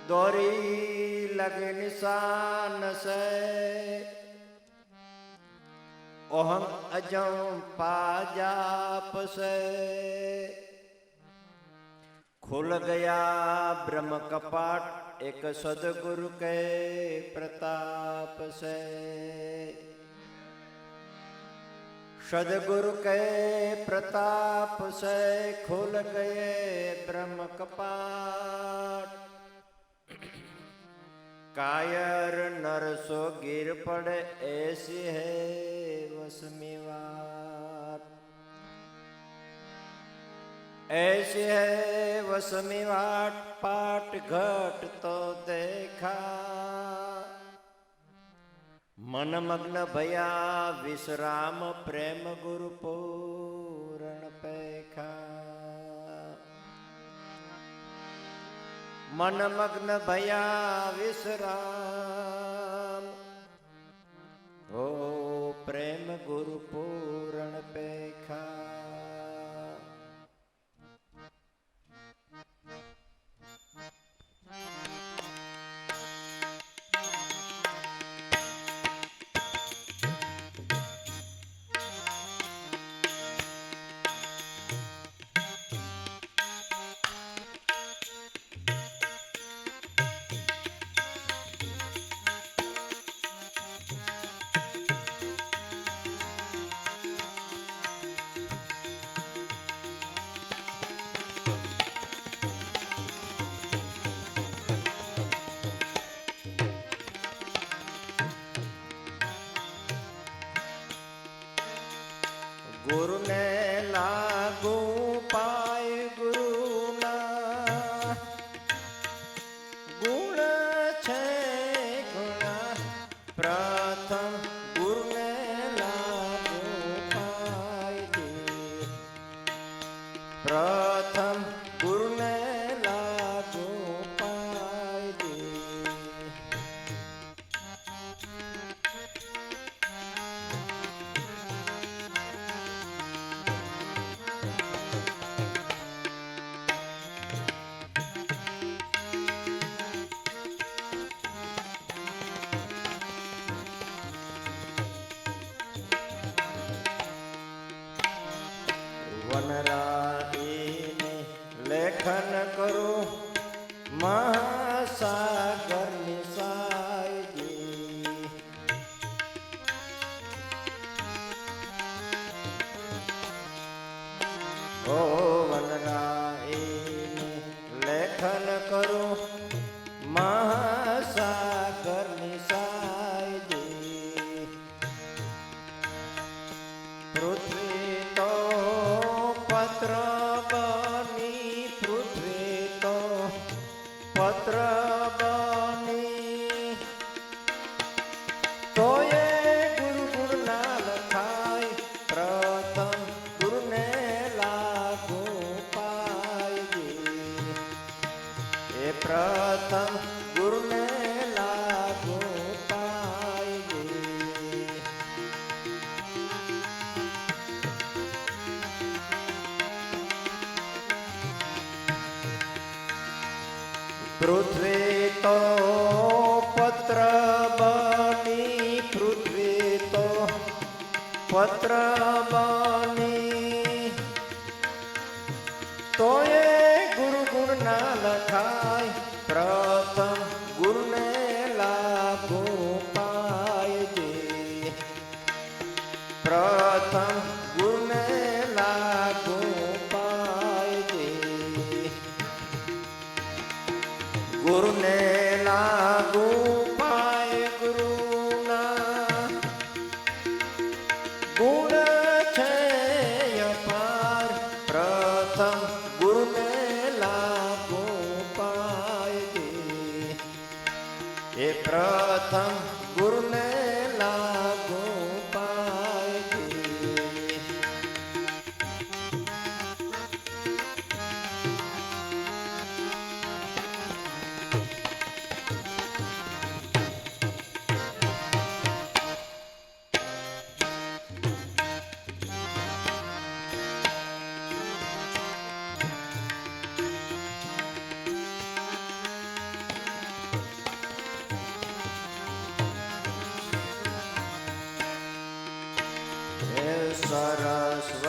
दोरी लगे निशान से ओहम अजम पाजाप से खुल गया ब्रह्म कपाट एक सदगुरु के प्रताप से। सदगुरु के प्रताप से खुल गए ब्रह्म कपाट। कायर नर सो गिर पड़े ऐसी है वसमी वाट। ऐसी है वसमी वाट पाट घट तो देखा। मन मग्न भया विश्राम प्रेम गुरु पूर्ण पेखा। मन मग्न भया विश्राम हो प्रेम गुरु पूर्ण पेखा। गुरु ने लागू पाय गुरु ना गुण छे गुणा प्रथम गुरु ने लागू पाय दे। प्रथम गुरु ने लागू पाय दे। वनराईने लेखन करो महासागर निसायजी। ओ वनराईने लेखन करो महासागर निसायजी। पृथ्वी तो पत्र बनी पृथ्वी तो पत्र बनी तो ये गुरु गुरु ना लखाय। प्रथम गुरु ने लागू पाय दे। ये प्रथम गुरु ने लागू पाय दे। पृथ्वी तो पत्र बनी पृथ्वी तो पत्र बनी तो ये गुरु गुण ना लखाय। प्रथम गुरु ने लागू पाय दे। प्रथम गुरु ने लागू पाय दे। गुरु ने लागू पाय गुरु ना गुण छे अपार। प्रथम गुरु ने लागू पाय दे। ये प्रथम गुरु ने लागू पाय दे।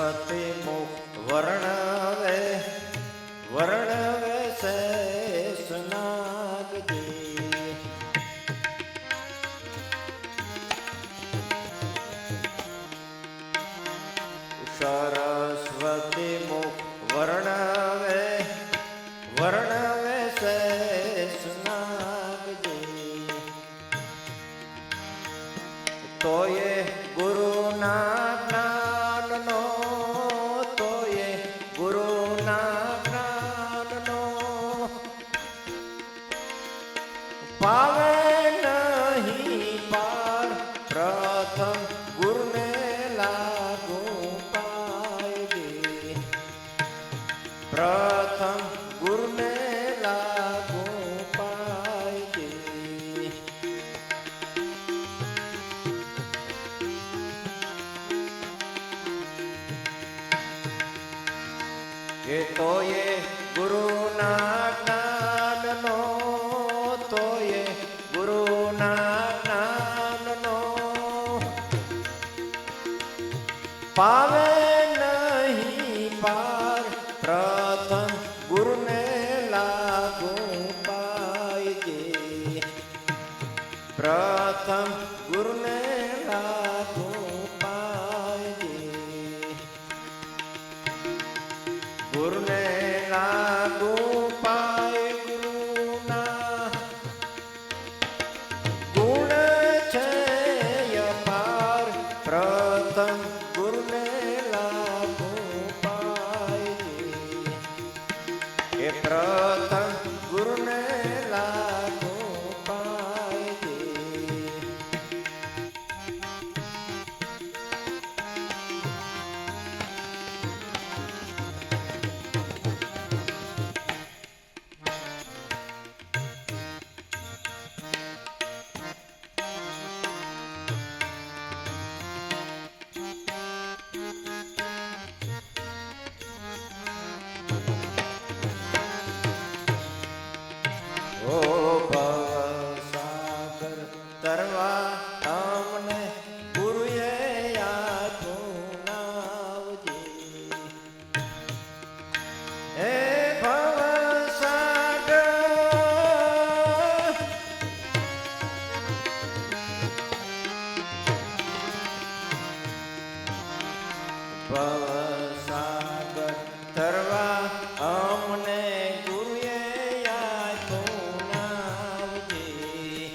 સરસ્વતી મુખ વર્ણવે વર્ણવે શેષ નાગજી. સરસ્વતી મુખ વર્ણવે વર્ણવે શેષ નાગજી. તોયે ગુરુના જ્ઞાનનો તોયે ગુરુના જ્ઞાનનો પાવે નહીં પાર. પ્રથમ ગુરુને લાગુ પાય દે. પ્રથમ ગુરુને લાગુ પાય દે. એ તોયે ગુરુના જ્ઞાનનો તોયે ગુરુના જ્ઞાનનો પાવે નહીં પાર. પ્રથમ ગુરુને લાગુ પાય દે. પ્રથમ ગુરુને લાગુ પાય દે. ગુરુને લાગુ પાય ગુરુના ગુણ છે અપાર. પ્રથમ ગુરુને લાગુ પાય દે. એ પ્રથમ ગુરુને લાગુ પાય દે. ઓ ભવસાગર તરવા અમને ગુરુએ આપ્યું નાવજી. હે ભવસાગર ભવસાગર તરવા અમને ગુરુએ આપ્યું નાવજી.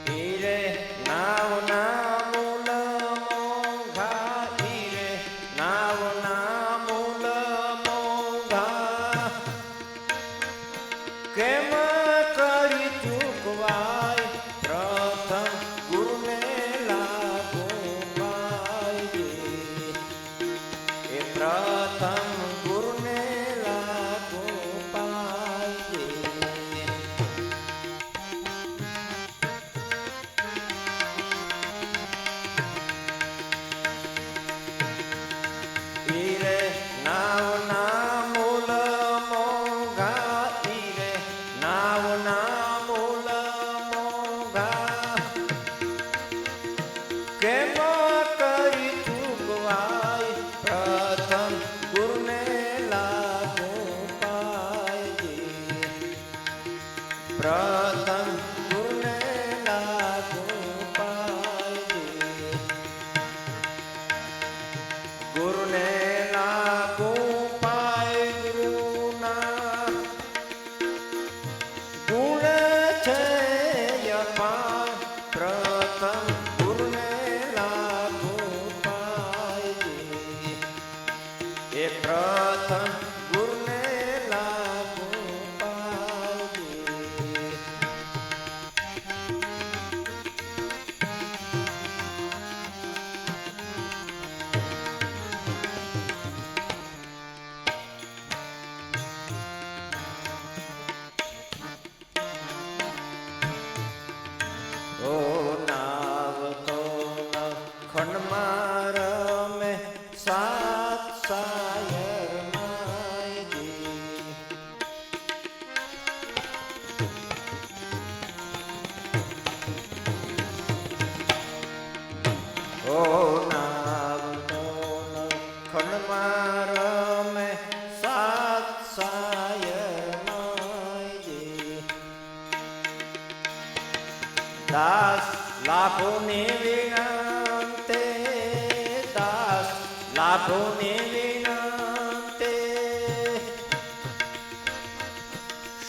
હીરે નાવના મૂલ મોંઘા. હીરે નાવના મૂલ મોંઘા. કેમ કરી ચૂકવાય. પ્રથમ ગુરુને લાગુ પાય દે. એ પ્રથમ ગુરુને લાગુ પાય દે. હીરે નાવના મૂલ મોંઘા. હીરે નાવના મૂલ મોંઘા. કેમ કરી ચૂકવાય. પ્રથમ ગુરુને લાગુ પાય દે. પ્રથમ ગુરુને લાગુ પાય દે. ગુરુને લાગુ પાય ગુરુના ગુણ છે અપાર. પ્રથમ ગુરુને લાગુ પાય દે. એ પ્રથમ ગુરુને લાગુ પાય દે. ઓ નાવ તો ખંડમાં રમે સાત સાયર માયજી. ઓ નાવ ખંડમાં રમે સાત સાયર માયજી દાસ લાભોને વિનંતે દાસ લાભોને વિનંતે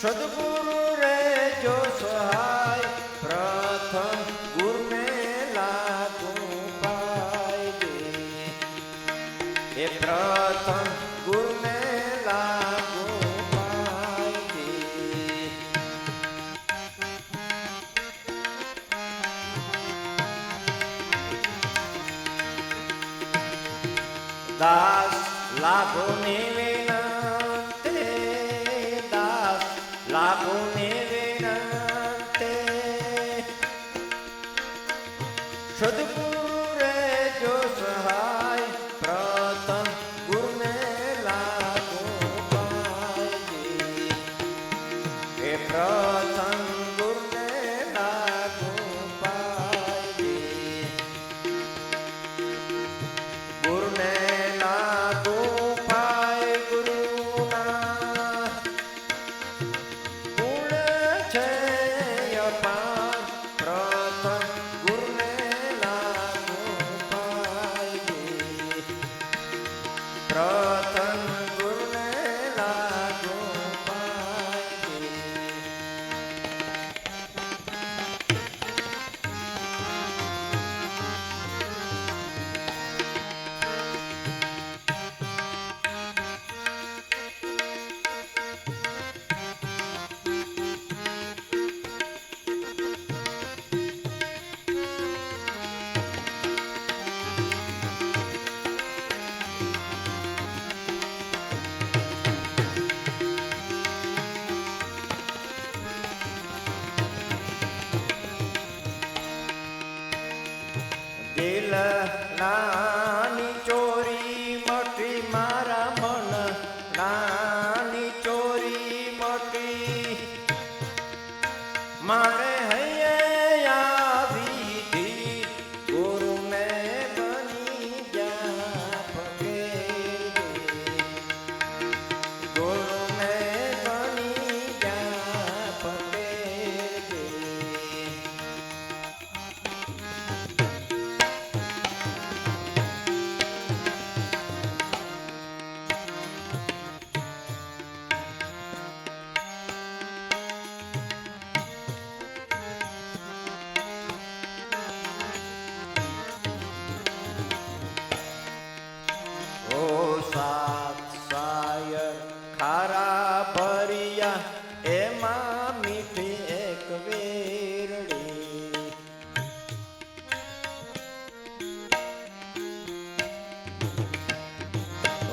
સદગુરુ રે જો સહાય પ્રથમ ગુરુને લાગુ પાય દે એ પ્રથમ ગુરુને લાગુ પાય દે દાસ લાભોને વિનંતે દાસ લાભોને વિનંતે સદગુરુ રે જો સહાય પ્રથમ ગુરુને લાગુ પાય એ પ્રથમ ગુરુને લાગુ પાય ગુરુને લાગુ પાય ગુરુના ગુણ છે અપાર પ્રથમ ગુરુને લાગુ પાય પ્રથમ ગુરુને લાગુ પાય દિલ નાની ચોરી મટી મારા મન નાની ચોરી મટી મારે હૈયે આવી ધી ગુરુને બની જા ફકીર ગુરુને બની જા ફકીર ઓ સાત સાયર ખારા ભરિયા એમાં મીઠી એક વેરડી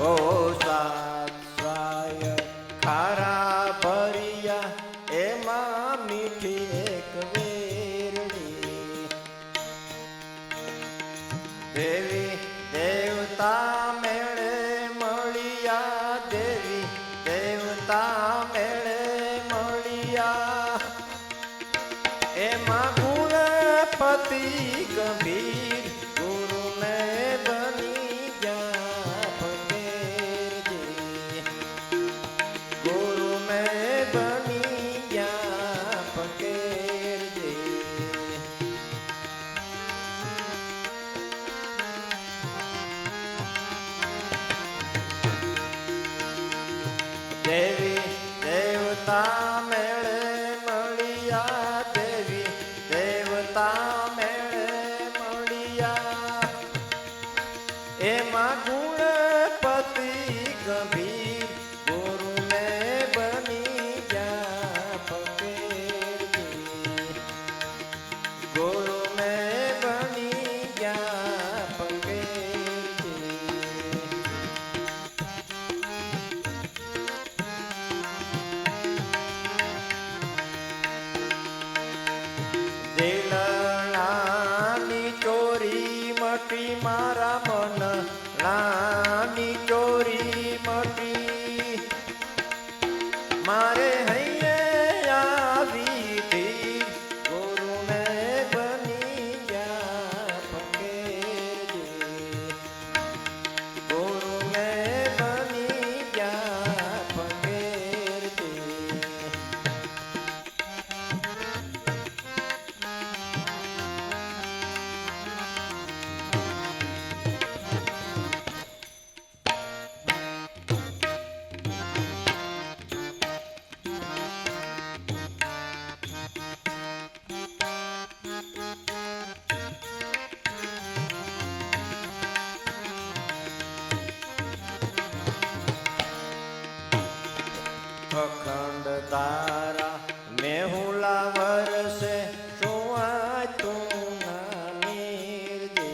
ઓ સાત સાયર ખારા ભરિયા એમાં મીઠી એક વેરડી દેવી દેવતા મેળે મળ્યા દેવી દેવતા મેળે મળ્યા એમાં ગુણપતિ ગંભીર ગુરુને બની જા ફકીરજી ગુરુને બની જા ફકીરજી દેવી દેવતા મેળે મળ્યા દેવી દેવતા મેળે મળ્યા એમાં ગુણપતિ ગંભીર ગુરુને બની જા ફકીરજી ગુરુને બની જા ફકીરજી અખંડ તારા મેહુલા વરસે સુવાય તું ના નીરજે.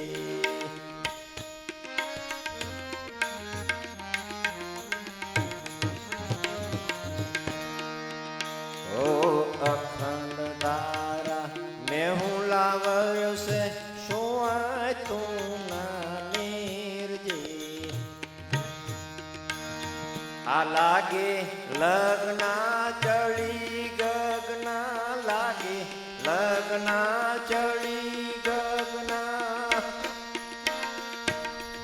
ઓ અખંડ તારા મેહુલા વરસે સુવાય તું ના નીરજે. આ લાગે લગ્ના ચડી ગગના, લાગે લગ્ના ચડી ગગના.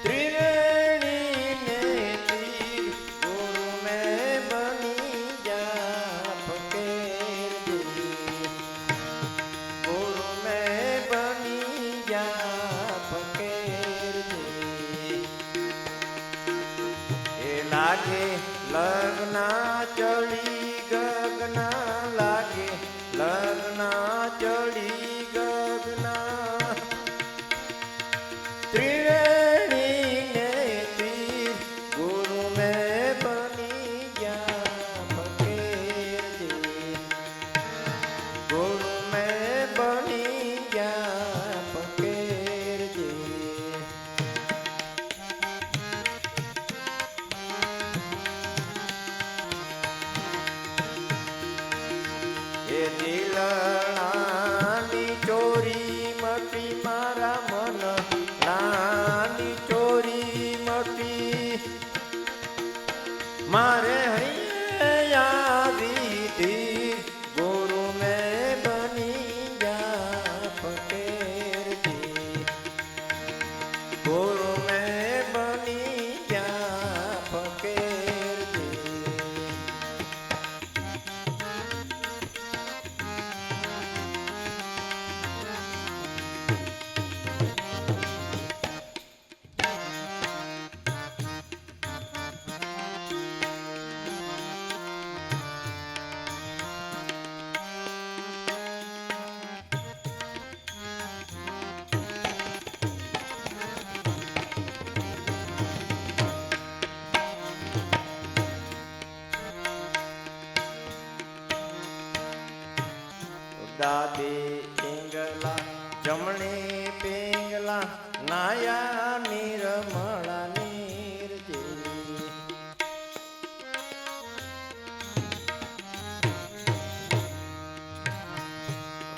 ત્રિવેણી ને તીર ગુરુ મેં બની જા ફકીરજી. ગુરુ મેં બની જા ફકીરજી. એ લાગે લગ્ના ચડી ગગના, લાગે લગ્ના ચડી ગગના. ત્રિવેણી ને તીર ગુરુ મેં બની ગયા ફકીરજી. ગુરુ મેં બની ગયા ફકીરજી. એ દિલણાની ચોરી મટી મારા મન નાની ચોરી મટી. મારે હૈયા આવી તી ગુરુ મેં બની જા ફકીરજી. ગુરુ મેં બની જા ફકીરજી. ડાબે પિંગલા જમણે પિંગલા નાયા નિર્મળા નીરજે.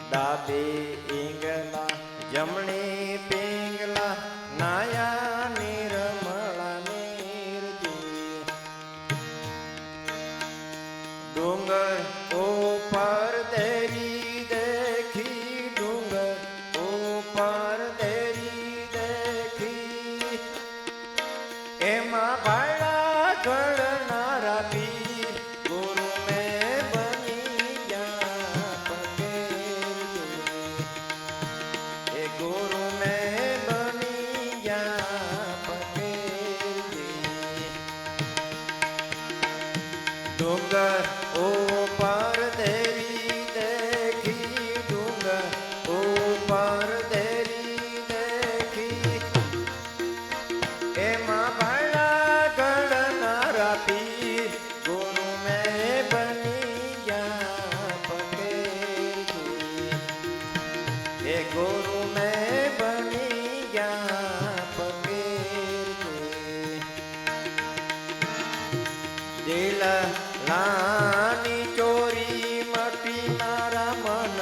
ડાબે પિંગલા જમણે પિંગલા નાયા નિર્મળા નીરજે. ડુંગર ઉપર દેરી દેખી, ડુંગર ઉપર દેરી દેખી. એમાં ભાડા ઘડનારા પીર ગુરુ મેં બની ગયા ફકીરજી. એ ગુરુ મેં બની ગયા ફકીરજી. ડુંગર ઉપર દેરી દેખી, ડુંગર ઉપર દેરી દેખી. એમાં ભાડા ઘડનારા પીર ગુરુ મેં બની ગયા ફકીરજી. એ ગુરુ મેં બની ગયા ફકીરજી. દિલ નાની ચોરી મટી મારા મન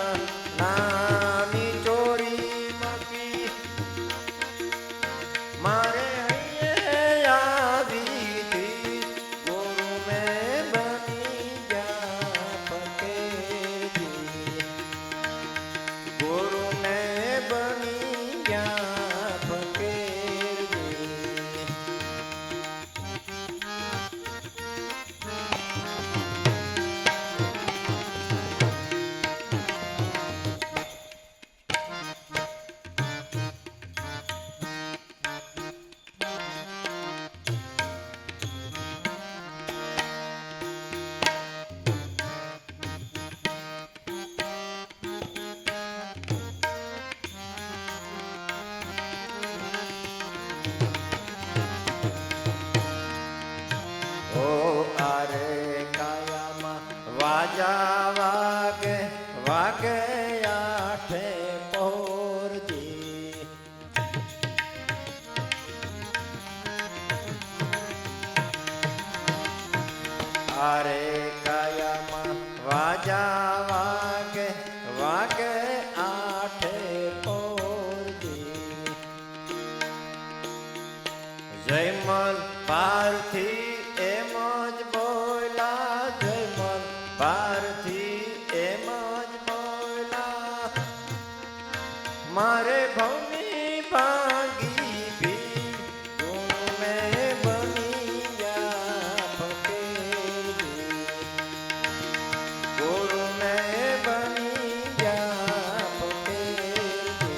નાની ચોરી મટી. મારે હૈયે આવી તી ગુરુ મેં બની ગયા ફકીરજી. ગુરુ મેં બની ગયા ફકીરજી. ઓ આરે કાયામાં વાજા વાગે વાગે આઠે પહોરજી. અરે કાયામાં વાજા વાગે વાગે આઠે પહોરજી. જયમલ પારથી એમ જ બોલા, જયમલ પારથી એમ જ બોલા, મારે ભવની ભાંગી ભી ગુરુ મેં બની ગયા ફકીરી. ગુરુ મેં બની ગયા ફકીરી.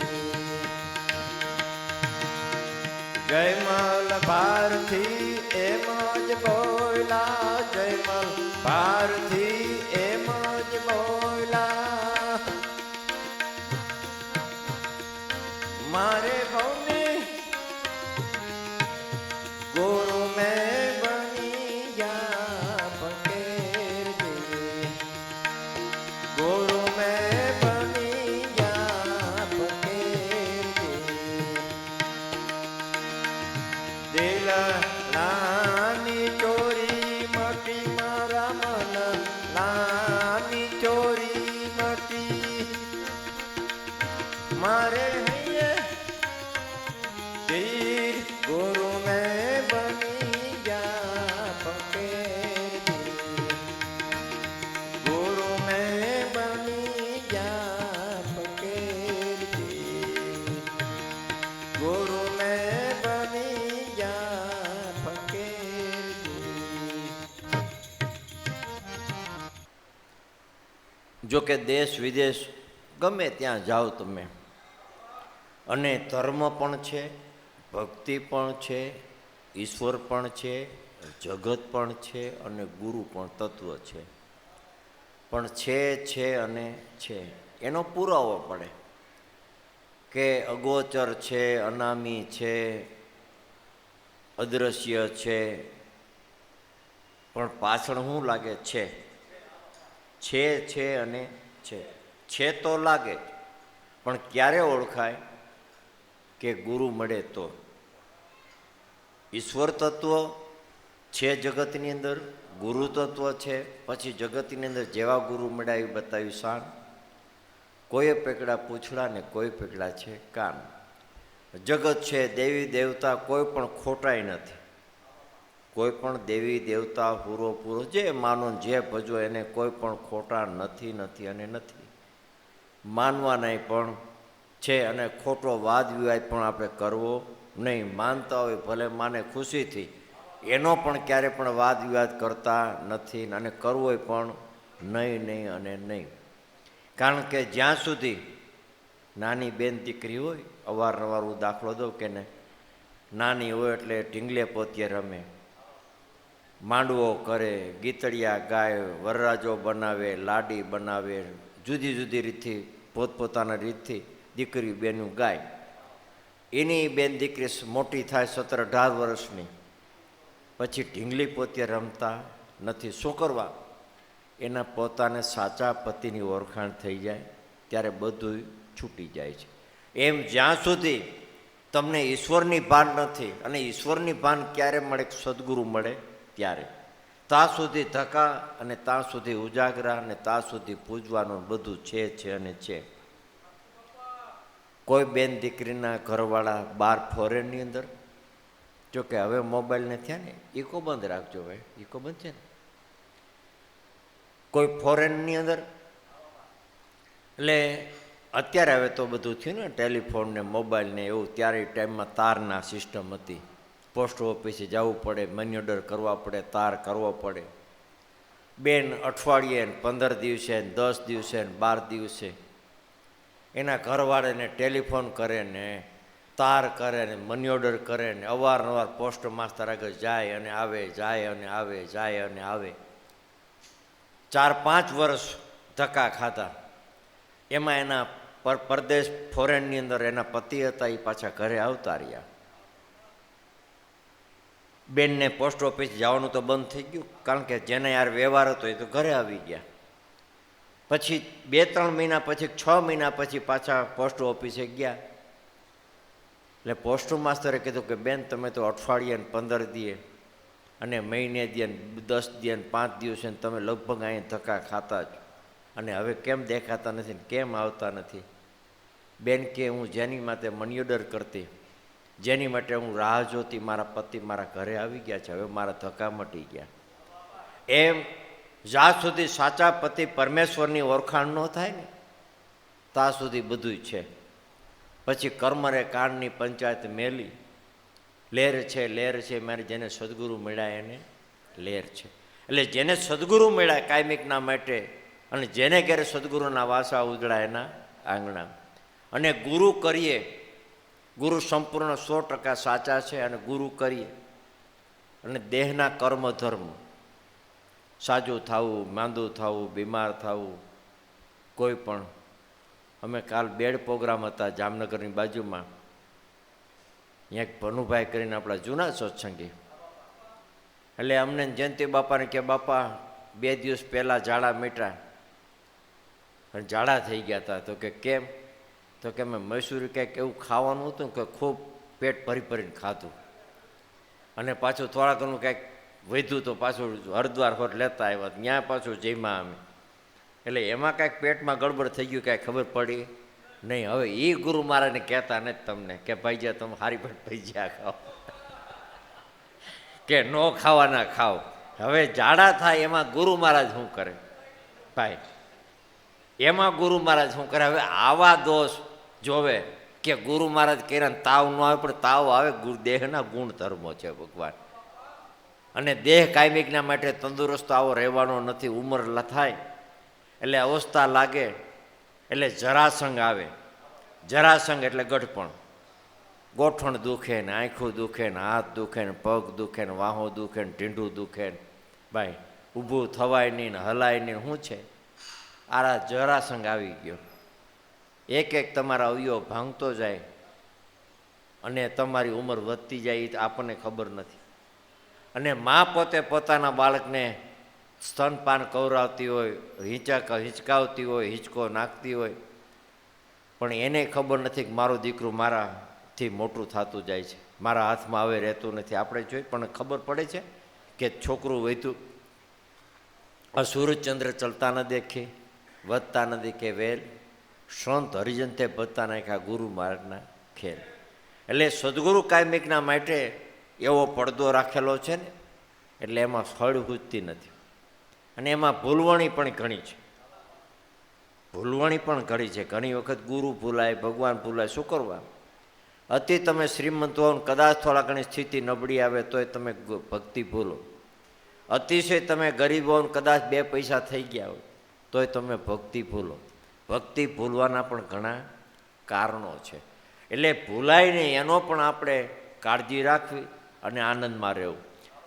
જયમલ ભારથી એમ જ બોલા, જયમલ ભારથી એમ જ બોલા, મારે ભવને ગુરુ મેં બની ગયા ફકીરજી. ગુરુ મેં બની ગયા ફકીરજી. દિલ લાની ચોરી મટી મારા મન લાની ચોરી મટી, મારે હૈયે તીર ગુરુ મેં બની ગયા ફકીરજી. ગુરુ મેં બની ગયા ફકીરજી. ગુરુ મેં બની ગયા ફકીરજી. જો કે દેશ વિદેશ ગમે ત્યાં જાઓ તમે, અને ધર્મ પણ છે, ભક્તિ પણ છે, ઈશ્વર પણ છે, જગત પણ છે, અને ગુરુ પણ તત્વ છે. પણ છે અને છે એનો પુરાવો પડે કે અગોચર છે, અનામી છે, અદ્રશ્ય છે, પણ પાછળ શું લાગે? છે અને છે તો લાગે, પણ ક્યારે ઓળખાય? કે ગુરુ મળે તો. ઈશ્વર તત્વ છે જગતની અંદર, ગુરુ તત્વ છે, પછી જગતની અંદર જેવા ગુરુ મળ્યા એવું બતાવ્યું શાન. કોઈ પકડા પૂછડા ને કોઈ પકડા છે કાન. જગત છે, દેવી દેવતા કોઈ પણ ખોટાઈ નથી. કોઈ પણ દેવી દેવતા પૂરો જે માનો જે ભજો એને કોઈ પણ ખોટા નથી અને નથી. માનવાના પણ છે, અને ખોટો વાદ વિવાદ પણ આપણે કરવો નહીં. માનતા હોય ભલે માને ખુશીથી, એનો પણ ક્યારે પણ વાદ વિવાદ કરતા નથી, અને કરવો પણ નહીં અને નહીં. કારણ કે જ્યાં સુધી નાની બેન દીકરી હોય, અવારનવાર હું દાખલો દઉં કે ને, નાની હોય એટલે ઢીંગલે પોતીએ રમે, માંડવો કરે, ગીતડિયા ગાય, વરરાજો બનાવે, લાડી બનાવે, જુદી જુદી રીતથી પોતપોતાના રીતથી દીકરી બેનું ગાય. એની બેન દીકરી મોટી થાય 17-18 વર્ષની, પછી ઢીંગલી પોતે રમતા નથી. શું કરવા? એના પોતાને સાચા પતિની ઓળખાણ થઈ જાય ત્યારે બધું છૂટી જાય છે. એમ જ્યાં સુધી તમને ઈશ્વરની ભાન નથી, અને ઈશ્વરની ભાન ક્યારે મળે? સદગુરુ મળે ત્યારે. ત્યાં સુધી ધક્કા, અને ત્યાં સુધી ઉજાગરા, અને ત્યાં સુધી પૂજવાનું બધું છે અને છે. કોઈ બેન દીકરીના ઘરવાળા બહાર ફોરેનની અંદર, જો કે હવે મોબાઈલને થયા ને, ઇકો બંધ રાખજો ભાઈ, ઇકો બંધ છે ને, કોઈ ફોરેનની અંદર, એટલે અત્યારે હવે તો બધું થયું ને ટેલિફોન ને મોબાઈલ ને એવું. ત્યારે ટાઈમમાં તારના સિસ્ટમ હતી, પોસ્ટ ઓફિસે જવું પડે, મની ઓર્ડર કરવા પડે, તાર કરવો પડે. બેન અઠવાડિયે 15 દિવસે 10 દિવસે 12 દિવસે એના ઘરવાળાને ટેલિફોન કરે ને, તાર કરે ને, મની ઓર્ડર કરે ને, અવારનવાર પોસ્ટ માસ્તર આગળ જાય અને આવે, જાય અને આવે, જાય અને આવે. 4-5 વર્ષ ધક્કા ખાતા. એમાં એના પરદેશ ફોરેનની અંદર એના પતિ હતા, એ પાછા ઘરે આવતા રહ્યા. બેનને પોસ્ટ ઓફિસ જવાનું તો બંધ થઈ ગયું, કારણ કે જેને યાર વ્યવહાર હતો એ તો ઘરે આવી ગયા. પછી 2-3 મહિના પછી 6 મહિના પછી પાછા પોસ્ટ ઓફિસે ગયા. એટલે પોસ્ટ માસ્તરે કીધું કે બેન તમે તો અઠવાડિયે 15 દીએ અને મહિને દીએ 10 દીએ 5 દિવસે તમે લગભગ અહીં ધક્કા ખાતા જ, અને હવે કેમ દેખાતા નથી ને કેમ આવતા નથી? બેન કે હું જેની માટે મની ઓર્ડર કરતી, જેની માટે હું રાહ જોતી, મારા પતિ મારા ઘરે આવી ગયા છે, હવે મારા ધક્કા મટી ગયા. એમ જ્યાં સુધી સાચા પતિ પરમેશ્વરની ઓળખાણ ન થાય ને ત્યાં સુધી બધું છે. પછી કર્મરે કાળની પંચાયત મેલી, લહેર છે લહેર છે મારી, જેને સદગુરુ મળ્યા એને લહેર છે. એટલે જેને સદગુરુ મળ્યા કાયમિકના માટે, અને જેને ઘેરે સદગુરુના વાસા ઉજળા એના આંગણા. અને ગુરુ કરીએ, ગુરુ સંપૂર્ણ 100% સાચા છે. અને ગુરુ કરીએ અને દેહના કર્મ ધર્મ, સાજું થવું, માંદું થવું, બીમાર થવું, કોઈ પણ. અમે કાલ બેડ પ્રોગ્રામ હતા જામનગરની બાજુમાં, અહીંયા એક ભનુભાઈ કરીને આપણા જૂના સત્સંગી, એટલે અમને જયંતિ બાપાને કે બાપા 2 દિવસ પહેલાં ઝાડા મીઠા અને ઝાડા થઈ ગયા હતા. તો કે કેમ? તો કે મેં મૈસૂરી કંઈક એવું ખાવાનું હતું કે ખૂબ પેટ ભરી ભરીને ખાધું, અને પાછું થોડા ઘણું કંઈક વધ્યું તો પાછું હરિદ્વાર હોટ લેતા આવ્યા, ત્યાં પાછું જઈમાં અમે. એટલે એમાં કાંઈક પેટમાં ગડબડ થઈ ગયું, કાંઈ ખબર પડી નહીં. હવે એ ગુરુ મહારાજને કહેતા નથી તમને કે ભાઈ જ્યાં તમે હારી પેટ ભજીયા ખાઓ કે ન ખાવાના ખાઓ. હવે ઝાડા થાય એમાં ગુરુ મહારાજ શું કરે ભાઈ? એમાં ગુરુ મહારાજ શું કરે? હવે આવા દોષ જોવે કે ગુરુ મહારાજ કર્યા તાવ ન આવે, પણ તાવ આવે દેહના ગુણ ધર્મો છે ભગવાન. અને દેહ કાયમિકના માટે તંદુરસ્ત આવો રહેવાનો નથી. ઉંમર થાય એટલે અવસ્થા લાગે એટલે જરાસંગ આવે. જરાસંગ એટલે ગઢપણ, ગોઠણ દુખે ને, આંખું દુખે ને, હાથ દુખે ને, પગ દુખે ને, વાહો દુખે ને, ઢીંઢું દુખે ને, ભાઈ ઊભું થવાય નહીં ને, હલાય નહીં. શું છે? આ જરાસંગ આવી ગયો. એક એક તમારા અવયવ ભાંગતો જાય અને તમારી ઉંમર વધતી જાય, એ આપણને ખબર નથી. અને મા પોતે પોતાના બાળકને સ્તનપાન કવરાવતી હોય, હિંચકાવતી હોય, હિંચકો નાખતી હોય, પણ એને ખબર નથી કે મારું દીકરું મારાથી મોટું થતું જાય છે, મારા હાથમાં હવે રહેતું નથી. આપણે જોઈ પણ ખબર પડે છે કે છોકરું વધ્યું. આ સૂરજચંદ્ર ચલતા ન દેખે, વધતા ન દેખે વેલ, સંત હરિજન તે બધતા નાખ્યા ગુરુ મહારાજના ખેલ. એટલે સદગુરુ કાયમિકના માટે એવો પડદો રાખેલો છે ને, એટલે એમાં ફળ હૂજતી નથી. અને એમાં ભૂલવણી પણ ઘણી છે, ભૂલવણી પણ ઘણી છે. ઘણી વખત ગુરુ ભૂલાય, ભગવાન ભૂલાય. શું કરવા? અતિ તમે શ્રીમંત હો, કદાચ થોડા ઘણી સ્થિતિ નબળી આવે તોય તમે ભક્તિ ભૂલો. અતિશય તમે ગરીબ હો, કદાચ 2 પૈસા થઈ ગયા હોય તોય તમે ભક્તિ ભૂલો. ભક્તિ ભૂલવાના પણ ઘણા કારણો છે. એટલે ભૂલાય નહીં એનો પણ આપણે કાળજી રાખવી અને આનંદમાં રહેવું.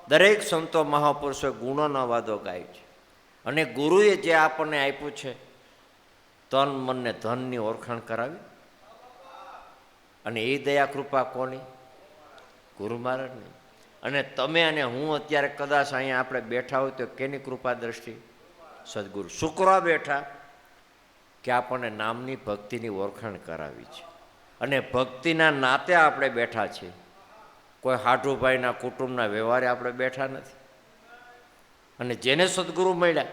દરેક સંતો મહાપુરુષોએ ગુણોનો વાદો ગાય છે. અને ગુરુએ જે આપણને આપ્યું છે, તન મનને ધનની ઓળખાણ કરાવી, અને એ દયા કૃપા કોની? ગુરુ મહારાજની. અને તમે અને હું અત્યારે કદાચ અહીંયા આપણે બેઠા હોય તો કેની કૃપા દ્રષ્ટિ? સદગુરુ. શુક્ર બેઠા કે આપણને નામની ભક્તિની ઓળખાણ કરાવી છે, અને ભક્તિના નાતે આપણે બેઠા છીએ. કોઈ હાઠુભાઈના કુટુંબના વ્યવહારે આપણે બેઠા નથી. અને જેને સદગુરુ મળ્યા,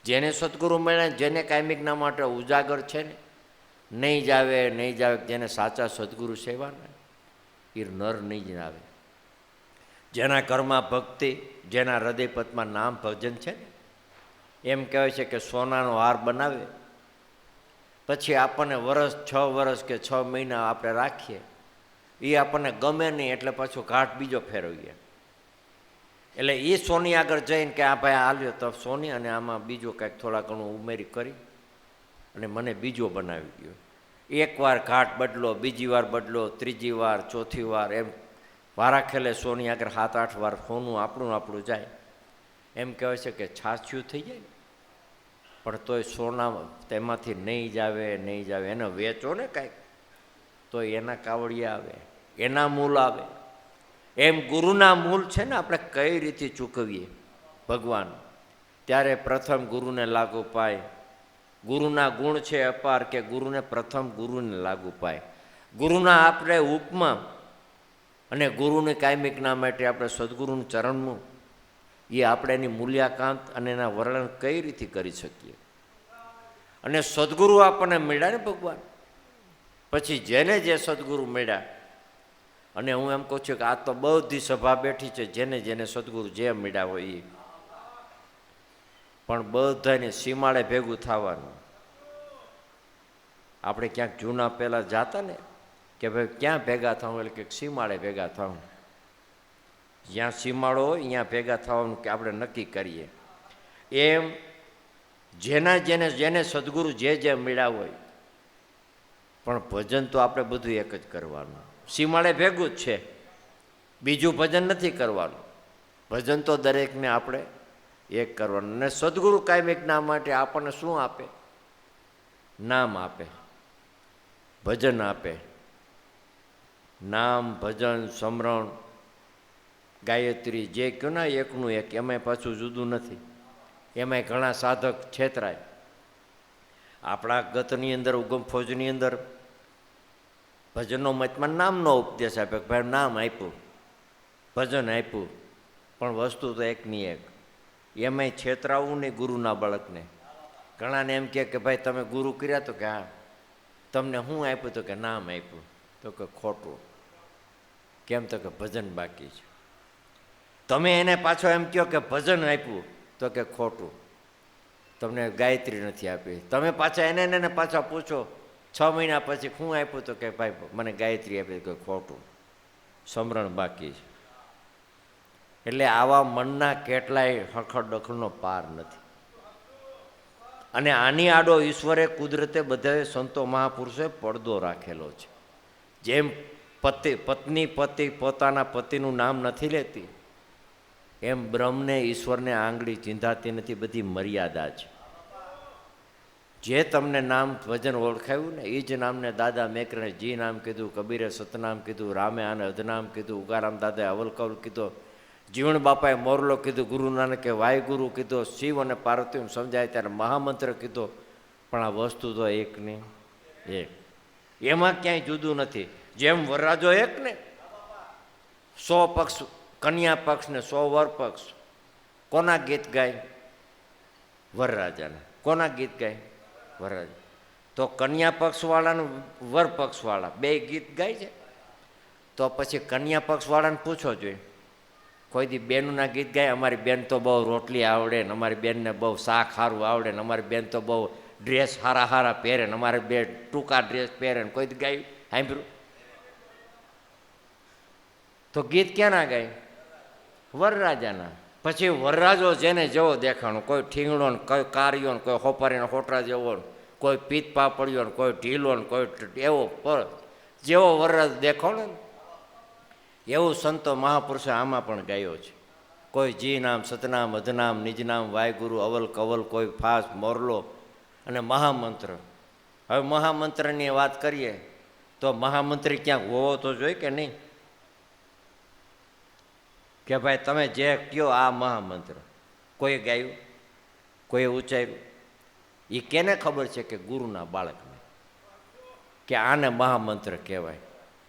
જેને સદગુરુ મળ્યા, જેને કાયમિકના માટે ઉજાગર છે ને, નહીં જાવે નહીં જાવે, જેને સાચા સદગુરુ સેવાના એ નર નહીં જ આવે. જેના ઘરમાં ભક્તિ, જેના હૃદયપથમાં નામ ભજન છે ને, એમ કહેવાય છે કે સોનાનો હાર બનાવે પછી આપણને 6 વર્ષ કે 6 મહિના આપણે રાખીએ, એ આપણને ગમે નહીં એટલે પાછું ઘાટ બીજો ફેરવીએ. એટલે એ સોની આગળ જઈને કે આ ભાઈ હાલ્યો તો સોની, અને આમાં બીજો કંઈક થોડા ઘણું ઉમેરી કરી અને મને બીજો બનાવી ગયો. એકવાર ઘાટ બદલો, બીજી વાર બદલો, ત્રીજી વાર, ચોથી વાર, એમ વારાખેલે સોની આગળ 7-8 વાર સોનું આપણું જાય. એમ કહેવાય છે કે છાછ્યું થઈ જાય, પણ તોય સોના તેમાંથી નહીં જાવે. એને વેચો ને કાંઈક તો એના કાવડિયા આવે, એના મૂલ આવે. એમ ગુરુના મૂલ છે ને, આપણે કઈ રીતે ચૂકવીએ ભગવાન? ત્યારે પ્રથમ ગુરુને લાગુ પાય. ગુરુના ગુણ છે અપાર કે ગુરુને પ્રથમ ગુરુને લાગુ પાય. ગુરુના આપણે ઉપમા અને ગુરુની કાયમિકના માટે આપણે સદગુરુનું ચરણનું એ આપણે એની મૂલ્યાંકાંત અને એના વર્ણન કઈ રીતે કરી શકીએ. અને સદગુરુ આપણને મળ્યા ને ભગવાન, પછી જેને જે સદગુરુ મળ્યા, અને હું એમ કહું છું કે આ તો બધી સભા બેઠી છે જેને જેને સદગુરુ જે મળ્યા હોય એ, પણ બધાને સીમાડે ભેગું થવાનું. આપણે ક્યાંક જૂના પહેલાં જાતા ને કે ભાઈ ક્યાં ભેગા થવું, એટલે કે સીમાડે ભેગા થવું. જ્યાં સીમાડો હોય ત્યાં ભેગા થવાનું કે આપણે નક્કી કરીએ. એમ જેના જેને સદગુરુ જે મળ્યા હોય, પણ ભજન તો આપણે બધું એક જ કરવાનું. સીમાડે ભેગું જ છે, બીજું ભજન નથી કરવાનું. ભજન તો દરેકને આપણે એક કરવાનું. અને સદગુરુ કાયમિક નામ માટે આપણને શું આપે? નામ આપે, ભજન આપે. નામ, ભજન, સમરણ, ગાયત્રી જે કહ્યું ને એકનું એક, એમાંય પાછું જુદું નથી. એમાંય ઘણા સાધક છેતરાય. આપણા ગતની અંદર ઉગમ ફોજની અંદર ભજનનો મતમાં નામનો ઉપદેશ આપ્યો કે ભાઈ નામ આપ્યું, ભજન આપ્યું, પણ વસ્તુ તો એકની એક. એમાંય છેતરાવું નહીં ગુરુના બાળકને. ઘણાને એમ કે ભાઈ તમે ગુરુ કર્યા, તો કે હા. તમને શું આપ્યું? તો કે નામ આપ્યું. તો કે ખોટું. કેમ? તો કે ભજન બાકી છે. તમે એને પાછો એમ કહો કે ભજન આપ્યું, તો કે ખોટું, તમને ગાયત્રી નથી આપી. તમે પાછા એને પાછા પૂછો 6 મહિના પછી શું આપ્યું? તો કે ભાઈ મને ગાયત્રી આપી. કે ખોટું, સમરણ બાકી છે. એટલે આવા મનના કેટલાય હખડ દખલનો પાર નથી. અને આની આડો ઈશ્વરે કુદરતે બધાએ સંતો મહાપુરુષોએ પડદો રાખેલો છે. જેમ પત્ની પોતાના પતિનું નામ નથી લેતી, એમ બ્રહ્મને ઈશ્વરને આંગળી ચીંધાતી નથી. બધી મર્યાદા છે. જે તમને નામ ભજન ઓળખાયું ને એ જ નામને દાદા મેકરણે જી નામ કીધું, કબીરે સતનામ કીધું, રામે આને અધનામ કીધું, ઉગારામ દાદાએ અવલ કવલ કીધો, જીવણ બાપાએ મોરલો કીધું, ગુરુ નાનકે વાયગુરુ કીધો, શિવ અને પાર્વતીને સમજાય ત્યારે મહામંત્ર કીધો. પણ આ વસ્તુ તો એકની એક, એમાં ક્યાંય જુદું નથી. જેમ વરરાજો એક ને 100 પક્ષ કન્યા પક્ષ ને 100 વર પક્ષ. કોના ગીત ગાય? વરરાજાને. કોના ગીત ગાય? વરરાજા. તો કન્યા પક્ષવાળા ને વર પક્ષવાળા બે ગીત ગાય છે. તો પછી કન્યા પક્ષવાળાને પૂછો જોઈએ, કોઈ દી બેનના ગીત ગાય? અમારી બેન તો બહુ રોટલી આવડે ને, અમારી બેનને બહુ શાક સારું આવડે ને, અમારી બેન તો બહુ ડ્રેસ હારા પહેરે ને, અમારે બે ટૂંકા ડ્રેસ પહેરે ને, કોઈ દી ગાયું સાંભળ્યું? તો ગીત ક્યાંના ગાય? વરરાજાના. પછી વરરાજો જેને જેવો દેખાણો, કોઈ ઠીંગણો ને, કોઈ કારિયો ને, કોઈ હોપારીને હોટરા જેવો ને, કોઈ પીત પાપડ્યો ને, કોઈ ઢીલો ને, કોઈ એવો પર જેવો વરરાજ દેખાણો ને એવું સંતો મહાપુરુષે આમાં પણ ગાયો છે. કોઈ જી નામ, સતનામ, અધનામ, નિજનામ, વાયગુરુ, અવલ કવલ, કોઈ ફાસ, મોરલો અને મહામંત્ર. હવે મહામંત્રની વાત કરીએ તો મહામંત્રી ક્યાંક હોવો તો જોઈએ કે નહીં? કે ભાઈ તમે જે કહો આ મહામંત્ર. કોઈ ગાયું? કોઈ ઉચ્ચાર્યું? એ કેને ખબર છે? કે ગુરુના બાળકને, કે આને મહામંત્ર કહેવાય.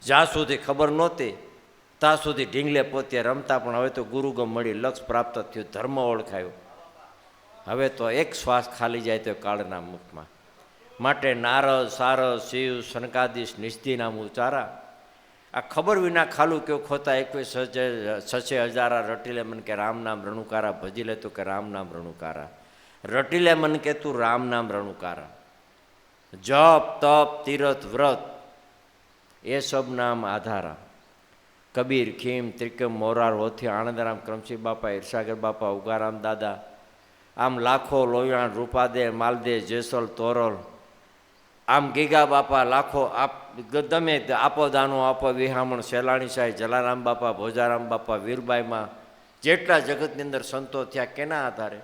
જ્યાં સુધી ખબર નહોતી ત્યાં સુધી ઢીંગલે પોતે રમતા, પણ હવે તો ગુરુગમ મળી, લક્ષ પ્રાપ્ત થયું, ધર્મ ઓળખાયું. હવે તો એક શ્વાસ ખાલી જાય તો કાળના મુખમાં. માટે નારદ, સારદ, શિવ, સનકાદિશ, નિસ્તિનામ ઉચ્ચારા. આ ખબર વિના ખાલું કેવું ખોતા 21,600 રટીલે મન કે રામ નામ રણુકારા, ભજી લે તું કે રામ નામ રણુકારા, રટીલે મન કે તું રામ નામ રણુકારા. જપ, તપ, તીરથ, વ્રત એ સબ નામ આધારા. કબીર, ખીમ, ત્રિકમ, મોરાર, હોથી, આનંદરામ, કરમસિંહ બાપા, ઈર્ષાગર બાપા, ઉગારામ દાદા, આમ લાખો લોહિયાણ, રૂપાદે, માલદે, જેસલ, તોરલ, આમ ગીગા બાપા લાખો ગમે આપો દાનો આપો વિહામણ, સેલાણી સાહેબ, જલારામ બાપા, ભોજારામ બાપા, વીરબાઈમાં જેટલા જગતની અંદર સંતો થયા કેના આધારે?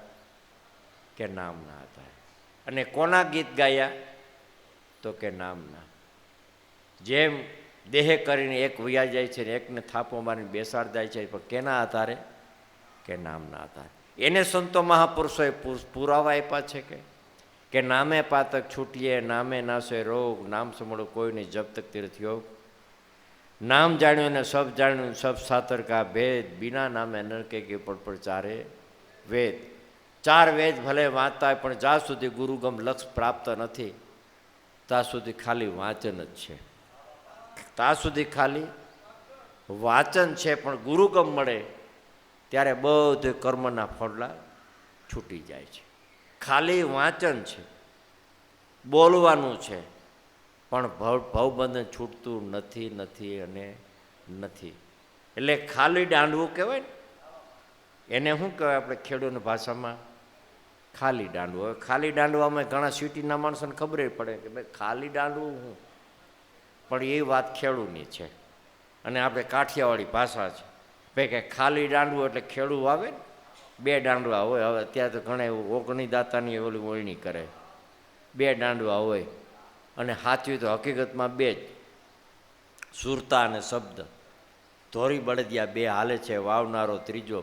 કે નામના આધારે. અને કોના ગીત ગાયા? તો કે નામના. જેમ દેહ કરીને એક વયા જાય છે ને એકને થાપો મારીને બેસાડ જાય છે, પણ કેના આધારે? કે નામના આધારે. એને સંતો મહાપુરુષોએ પુરાવા આપ્યા છે કે નામે પાતક છૂટીએ, નામે નાશે રોગ, નામ સમળો કોઈને જબ તક તીર્થ યોગ, નામ જાણ્યું ને સબ જાણ્યું, સબ સાતર કા ભેદ, બિના નામે નરકે કે પર ચારે વેદ. 4 વેદ ભલે વાંચતા હોય પણ જ્યાં સુધી ગુરુગમ લક્ષ પ્રાપ્ત નથી ત્યાં સુધી ખાલી વાંચન જ છે. ત્યાં સુધી ખાલી વાંચન છે, પણ ગુરુગમ મળે ત્યારે બધું કર્મના ફળલા છૂટી જાય છે. ખાલી વાંચન છે, બોલવાનું છે, પણ ભવબંધન છૂટતું નથી નથી અને નથી. એટલે ખાલી દાંડવું કહેવાય ને, એને શું કહેવાય આપણે ખેડૂતની ભાષામાં? ખાલી દાંડવું. હવે ખાલી દાંડવામાં ઘણા સિટીના માણસોને ખબર પડે કે ભાઈ ખાલી દાંડવું શું, પણ એ વાત ખેડૂની છે અને આપણે કાઠિયાવાડી ભાષા છે. ભાઈ કે ખાલી દાંડવું એટલે ખેડૂ આવે ને, 2 દાંડવા હોય. હવે અત્યારે તો ઘણા એવું ઓગણી દાતાની ઓલી ઓળણી કરે, 2 દાંડવા હોય અને સાચવી તો હકીકતમાં 2 જ, સુરતા અને શબ્દ. ધોરી બળદિયા 2 હાલે છે, વાવનારો ત્રીજો.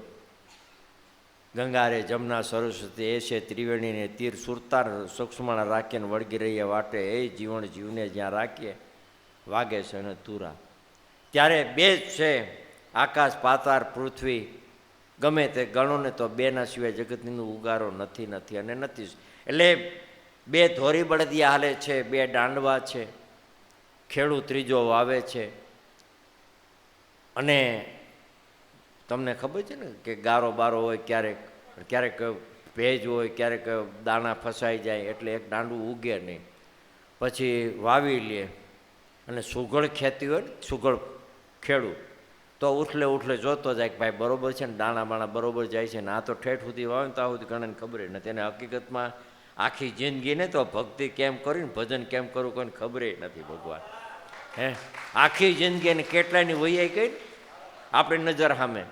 ગંગારે જમના સરસ્વતી એ છે ત્રિવેણીને તીર, સુરતા સૂક્ષ્મણા રાખીને વળગી રહીએ વાટે, એ જીવન જીવને જ્યાં રાખીએ વાગે છે અને તુરા. ત્યારે 2 જ છે, આકાશ પાતાળ પૃથ્વી. ગમે તે ગણો ને તો 2ના સિવાય જગતનું ઉગારો નથી નથી અને નથી. એટલે 2 ધોરી બળદિયા હાલે છે, 2 દાંડવા છે, ખેડૂત ત્રીજો વાવે છે. અને તમને ખબર છે ને કે ગારો બારો હોય, ક્યારેક ક્યારેક ભેજ હોય, ક્યારેક દાણા ફસાઈ જાય એટલે એક દાંડું ઉગે નહીં. પછી વાવી લે અને સુઘડ ખેતી હોય ને, સુઘડ ખેડૂત તો ઉઠલે જોતો જાય કે ભાઈ બરોબર છે ને, દાણા બાણા બરોબર જાય છે ને. આ તો ઠેઠ સુધી વાવે ને ત્યાં સુધી ઘણાને ખબર નથી. એને હકીકતમાં આખી જિંદગીને તો ભક્તિ કેમ કરવી ને ભજન કેમ કરવું કોઈને ખબર નથી. ભગવાન આખી જિંદગી એને કેટલાયની વૈયાઈ ગઈ ને આપણી નજર સામે.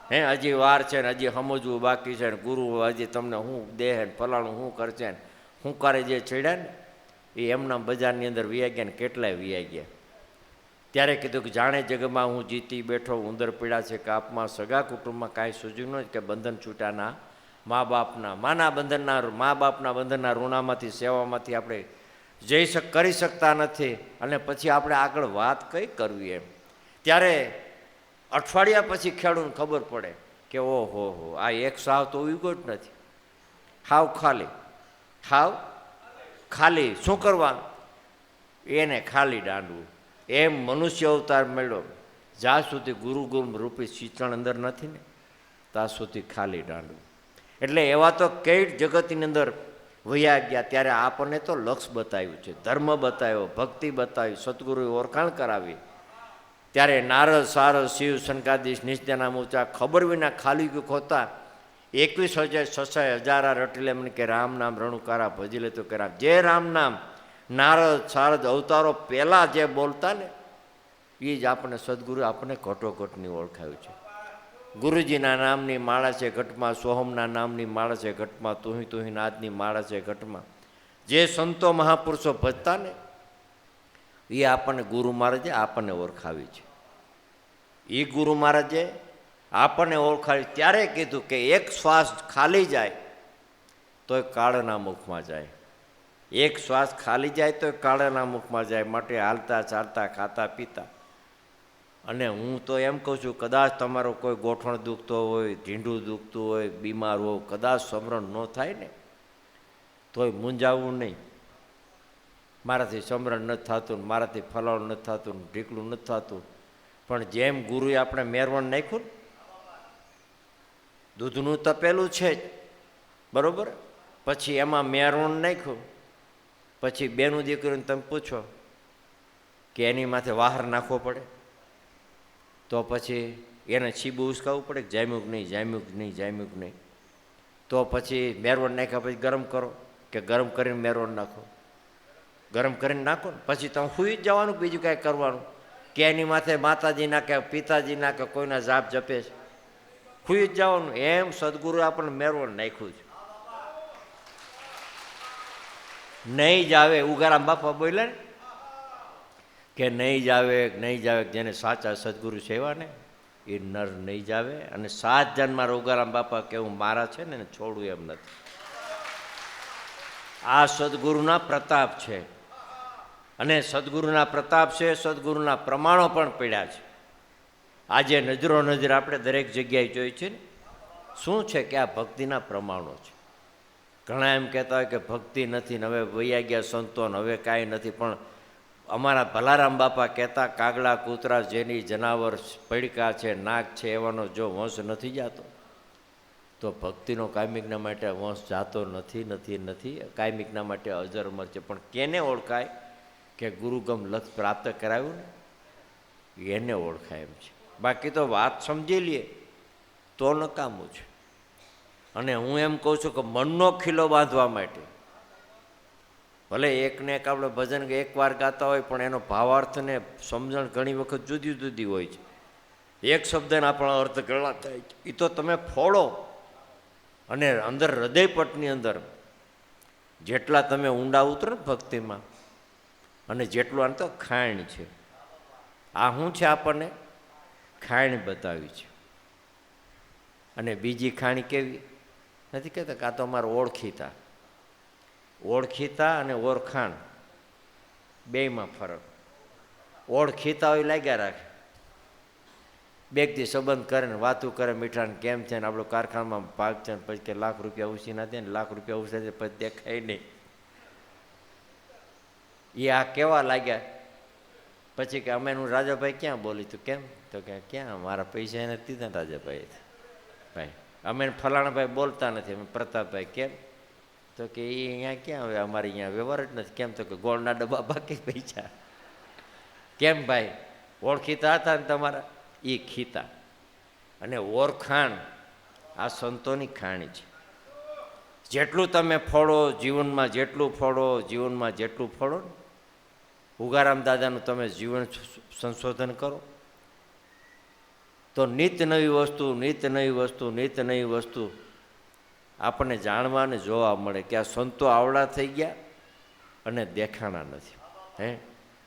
હજી વાર છે ને, હજી સમજવું બાકી છે ને, ગુરુ હજી તમને શું દેહ ને ફલાણું શું કરશે ને, શું કરે જે ચડ્યા ને એ એમના બજારની અંદર વિયા ગયા ને કેટલાય વિયા ગયા. ત્યારે કીધું કે જાણે જગમાં હું જીતી બેઠો, ઉંદર પીડા છે કાપમાં, સગા કુટુંબમાં કાંઈ સૂજ્યું ન કે બંધન છૂટાના મા બાપના. મા બાપના બંધનના ઋણામાંથી સેવામાંથી આપણે કરી શકતા નથી. અને પછી આપણે આગળ વાત કઈ કરવી એમ. ત્યારે અઠવાડિયા પછી ખેડૂતને ખબર પડે કે ઓહો હો, આ એક સાવ તો ઉગ્યો જ નથી, હાવ ખાલી. શું કરવાનું? એને ખાલી દાંડવું. એમ મનુષ્ય અવતાર મળ્યો, જ્યાં સુધી ગુરુગુમ રૂપી શિક્ષણ અંદર નથી ને ત્યાં સુધી ખાલી દાંડવું. એટલે એવા તો કઈ જગતની અંદર વયા ગયા. ત્યારે આપણને તો લક્ષ બતાવ્યું છે, ધર્મ બતાવ્યો, ભક્તિ બતાવી, સદગુરુએ ઓળખાણ કરાવી. ત્યારે નારદ સારદ શિવ શંકાદીશ નિત્યનામ ઊંચા ખબર વિના ખાલી ખોતા 21,000 રટી મને કે રામ નામ રણુકારા ભજી લે તો કે રામ. જે રામ નામ નારદ સારદ અવતારો પહેલાં જે બોલતા ને એ જ આપણને સદગુરુ આપણને ઘટોઘટની ઓળખાયું છે. ગુરુજીના નામની માળા છે ઘટમાં, સોહમના નામની માળા છે ઘટમાં, તુહી નાદની માળા છે ઘટમાં. જે સંતો મહાપુરુષો ભજતા ને એ આપણને ગુરુ મહારાજે આપણને ઓળખાવી છે. એ ગુરુ મહારાજે આપણને ઓળખાવી. ત્યારે કીધું કે એક શ્વાસ ખાલી જાય તો એ કાળના મુખમાં જાય, એક શ્વાસ ખાલી જાય તો કાળાના મુખમાં જાય. માટે હાલતા ચાલતા ખાતા પીતા. અને હું તો એમ કહું છું, કદાચ તમારો કોઈ ગોઠણ દુખતો હોય, ઢીંઢું દુખતું હોય, બીમાર હોય, કદાચ સમરણ ન થાય ને તોય મૂંઝાવવું નહીં. મારાથી સમરણ નથી થતું, મારાથી ફલાણું નથી થતું, ઢીકલું નથી થતું. પણ જેમ ગુરુએ આપણે મેરવણ નાખ્યું ને, દૂધનું તપેલું છે જ બરાબર, પછી એમાં મેરવણ નાખ્યું, પછી બેનું દીકરીને તમે પૂછો કે એની માથે વાહર નાખવો પડે તો પછી એને છીબું ઉસકાવવું પડે કે જામ્યું નહીં. તો પછી મેરવણ નાખ્યા પછી ગરમ કરો કે ગરમ કરીને મેરવણ નાખો, ગરમ કરીને નાખો ને પછી તમે સૂઈ જ જવાનું, બીજું કાંઈ કરવાનું. કે એની માથે માતાજીના કે પિતાજીના કે કોઈના જાપ જપે છે, સૂઈ જ જવાનું. એમ સદગુરુએ આપણને મેરવણ નાખ્યું છે. નહીં જ આવે, ઉગારામ બાપા બોલ્યા ને કે નહીં જ આવે જેને સાચા સદગુરુ સેવા ને એ નર નહીં જાવે. અને 7 જન્મમાં ઉગારામ બાપા કેવું મારા છે ને છોડવું એમ નથી. આ સદગુરુના પ્રતાપ છે. અને સદગુરુના પ્રતાપ છે, સદગુરુના પ્રમાણો પણ પડ્યા છે. આજે નજરો નજર આપણે દરેક જગ્યાએ જોઈ છે ને, શું છે કે આ ભક્તિના પ્રમાણો છે. ઘણા એમ કહેતા હોય કે ભક્તિ નથી ને હવે વૈયા ગયા સંતોન હવે કાંઈ નથી. પણ અમારા ભલારામ બાપા કહેતા કાગડા કૂતરા જેની જનાવર પડીકા છે નાક છે એવાનો જો વંશ નથી જાતો તો ભક્તિનો કાયમિકના માટે વંશ જાતો નથી. કાયમિકના માટે અજરમર છે. પણ કેને ઓળખાય કે ગુરુગમ લક્ષ પ્રાપ્ત કરાવ્યું ને એને ઓળખાય એમ છે. બાકી તો વાત સમજી લઈએ તો નકામું છે. અને હું એમ કહું છું કે મનનો ખીલો બાંધવા માટે ભલે એકને એક આપણે ભજન એકવાર ગાતા હોય પણ એનો ભાવાર્થ ને સમજણ ઘણી વખત જુદી જુદી હોય છે. એક શબ્દના આપણો અર્થ ઘણા થાય છે. એ તો તમે ફોડો અને અંદર હૃદયપટની અંદર જેટલા તમે ઊંડા ઉતરો ને ભક્તિમાં અને જેટલું આને તો ખાણ છે. આ શું છે? આપણને ખાણ બતાવી છે. અને બીજી ખાણી કેવી નથી કહેતા કે આ તો અમારે ઓળખીતા અને ઓળખાણ બેયમાં ફરક. ઓળખીતા હોય લાગ્યા રાખે, બેગથી સંબંધ કરે ને વાતું કરે મીઠાને કેમ છે ને આપણો કારખાનામાં ભાગ છે ને પછી કે લાખ રૂપિયા ઉછી ના દે ને લાખ રૂપિયા ઉછે છે પછી દેખાય નહીં. એ આ કેવા લાગ્યા પછી કે અમે હું રાજાભાઈ ક્યાં બોલી તું કેમ તો કે ક્યાં મારા પૈસા એને દીધા રાજાભાઈ ભાઈ અમે ફલાણાભાઈ બોલતા નથી અમે પ્રતાપભાઈ કેમ તો કે એ અહીંયા ક્યાં હવે અમારે અહીંયા વ્યવહાર જ નથી. કેમ તો કે ગોળના ડબ્બા બાકી પૈસા કેમ ભાઈ ઓળખીતા હતા ને તમારા એ ખીતા. અને ઓળખાણ આ સંતોની ખાણી છે. જેટલું તમે ફોડો જીવનમાં જેટલું ફોડો ને ઉગારામ દાદાનું તમે જીવન સંશોધન કરો તો નિત્ય નવી વસ્તુ આપણને જાણવા અને જોવા મળે કે આ સંતો આવડા થઈ ગયા અને દેખાણા નથી.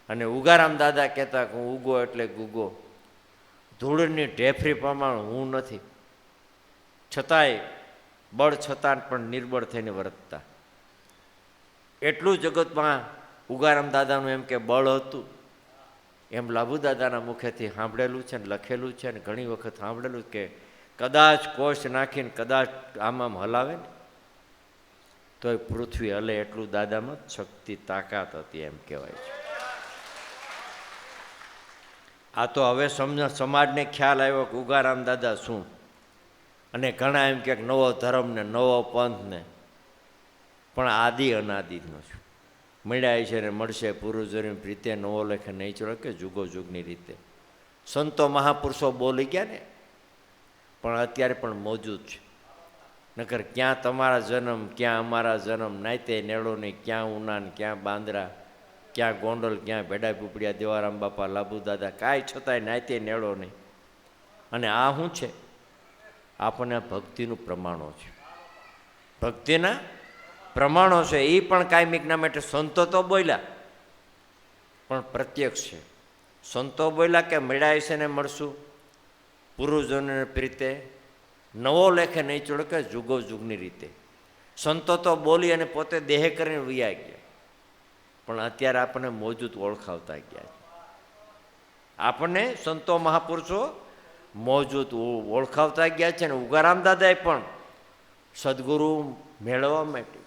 અને ઉગારામ દાદા કહેતા કે હું ઉગો એટલે ગુગો, ધૂળની ઢેફરી પ્રમાણ હું નથી, છતાંય બળ છતાં પણ નિર્બળ થઈને વર્તતા. એટલું જગતમાં ઉગારામ દાદાનું એમ કે બળ હતું એમ લાભુ દાદાના મુખેથી સાંભળેલું છે ને લખેલું છે ને ઘણી વખત સાંભળેલું કે કદાચ કોષ નાખીને કદાચ આમ હલાવે ને તો એ પૃથ્વી હલે એટલું દાદામાં શક્તિ તાકાત હતી એમ કહેવાય છે. આ તો હવે સમાજને ખ્યાલ આવ્યો કે ઉગારામ દાદા શું. અને ઘણા એમ કે નવો ધર્મ ને નવો પંથ ને પણ આદિ અનાદિનો છું મળ્યા છે ને મળશે પૂર્વજોની રીતે નવો લેખે નહીં ચડે કે જુગો જુગની રીતે. સંતો મહાપુરુષો બોલી ગયા ને પણ અત્યારે પણ મોજૂદ છે. નકર ક્યાં તમારા જન્મ ક્યાં અમારા જન્મ, નાયતે નેળો નહીં, ક્યાં ઉનાન ક્યાં બાંદરા, ક્યાં ગોંડલ ક્યાં ભેડા પીપળિયા દેવારામ બાપા લાભુ દાદા કાંઈ છતાંય નાયતે નેળો નહીં. અને આ શું છે? આપણને ભક્તિનું પ્રમાણો છે. ભક્તિના પ્રમાણો છે. એ પણ કાયમિકના માટે સંતો તો બોલ્યા પણ પ્રત્યક્ષ છે. સંતો બોલ્યા કે મળ્યા છે ને મળશું પૂર્વજોને પ્રીતે નવો લેખે નહીં ચડે કે જુગો જુગની રીતે. સંતો તો બોલી અને પોતે દેહ કરીને વૈયા ગયા પણ અત્યારે આપણને મોજૂદ ઓળખાવતા ગયા છે. આપણને સંતો મહાપુરુષો મોજૂદ ઓળખાવતા ગયા છે. ને ઉગારામ દાદાએ પણ સદગુરુ મેળવવા માટે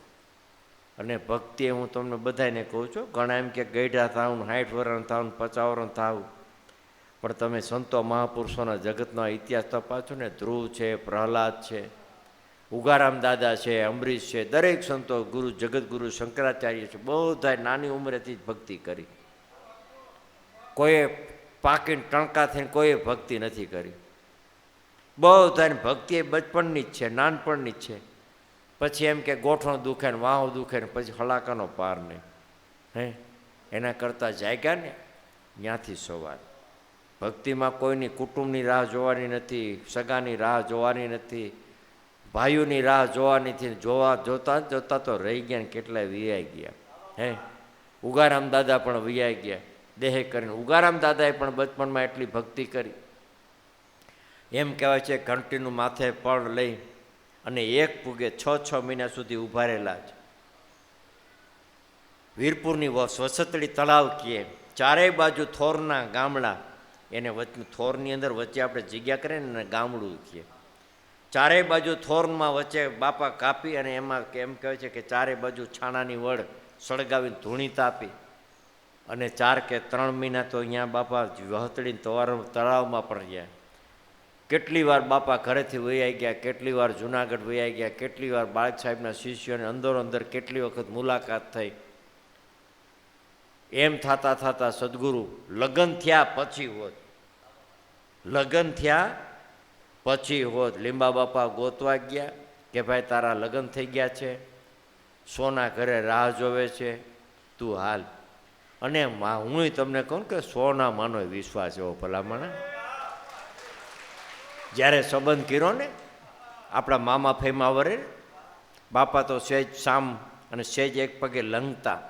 અને ભક્તિ હું તમને બધાને કહું છું. ઘણા એમ કે ગઈઢા થાવ 60 વર્ષ થાવ 50 વર્ષ થાવ પણ તમે સંતો મહાપુરુષોના જગતનો ઇતિહાસ તપાસો ને ધ્રુવ છે, પ્રહલાદ છે, ઉગારામ દાદા છે, અંબરીશ છે, દરેક સંતો ગુરુ જગતગુરુ શંકરાચાર્ય છે, બધાએ નાની ઉંમરેથી જ ભક્તિ કરી. કોઈએ પાકીને ટણકા થઈને કોઈએ ભક્તિ નથી કરી. બધાની ભક્તિ એ બચપણની જ છે, નાનપણની જ છે. પછી એમ કે ગોઠણ દુખે ને વાહો દુખે ને પછી હલાકાનો પાર નહીં. એના કરતાં જાગ્યા ને ત્યાંથી સવાર. ભક્તિમાં કોઈની કુટુંબની રાહ જોવાની નથી, સગાની રાહ જોવાની નથી, ભાઈઓની રાહ જોવાની નથી. જોતા તો રહી ગયા ને કેટલાય વિયાઈ ગયા. ઉગારામ દાદા પણ વિયાઈ ગયા દેહ કરીને. ઉગારામ દાદાએ પણ બચપણમાં એટલી ભક્તિ કરી એમ કહેવાય છે ઘંટીનું માથે પળ લઈ અને એક પૂગે 6 મહિના સુધી ઊભા રહેલા છે. વીરપુરની સ્વસતડી તળાવ કીએ, ચારેય બાજુ થોરના ગામડા, એને વચ્ચે થોરની અંદર વચ્ચે આપણે જગ્યા કરીએ ને ગામડું કીએ. ચારેય બાજુ થોરમાં વચ્ચે બાપા કાપી અને એમાં એમ કહેવાય છે કે ચારેય બાજુ છાણાની વડ સળગાવીને ધૂણી તાપી અને 4 કે 3 મહિના તો અહીંયા બાપા વહતડીને તળાવમાં પણ રહ્યા. કેટલી વાર બાપા ઘરેથી વૈયા ગયા, કેટલી વાર જુનાગઢ વૈયા ગયા, કેટલી વાર બાળક સાહેબના શિષ્યોને અંદર કેટલી વખત મુલાકાત થઈ. એમ થતાં થતાં સદગુરુ લગ્ન થયા પછી હોત લીંબા બાપા ગોતવા ગયા કે ભાઈ તારા લગ્ન થઈ ગયા છે, સોના ઘરે રાહ જોવે છે, તું હાલ. અને હું તમને કહું કે સોના માનો વિશ્વાસ એવો ભલામણ. જ્યારે સંબંધ કર્યો ને આપણા મામા ફેમા વરે, બાપા તો સહેજ સામ અને સહેજ એક પગે લંઘતા,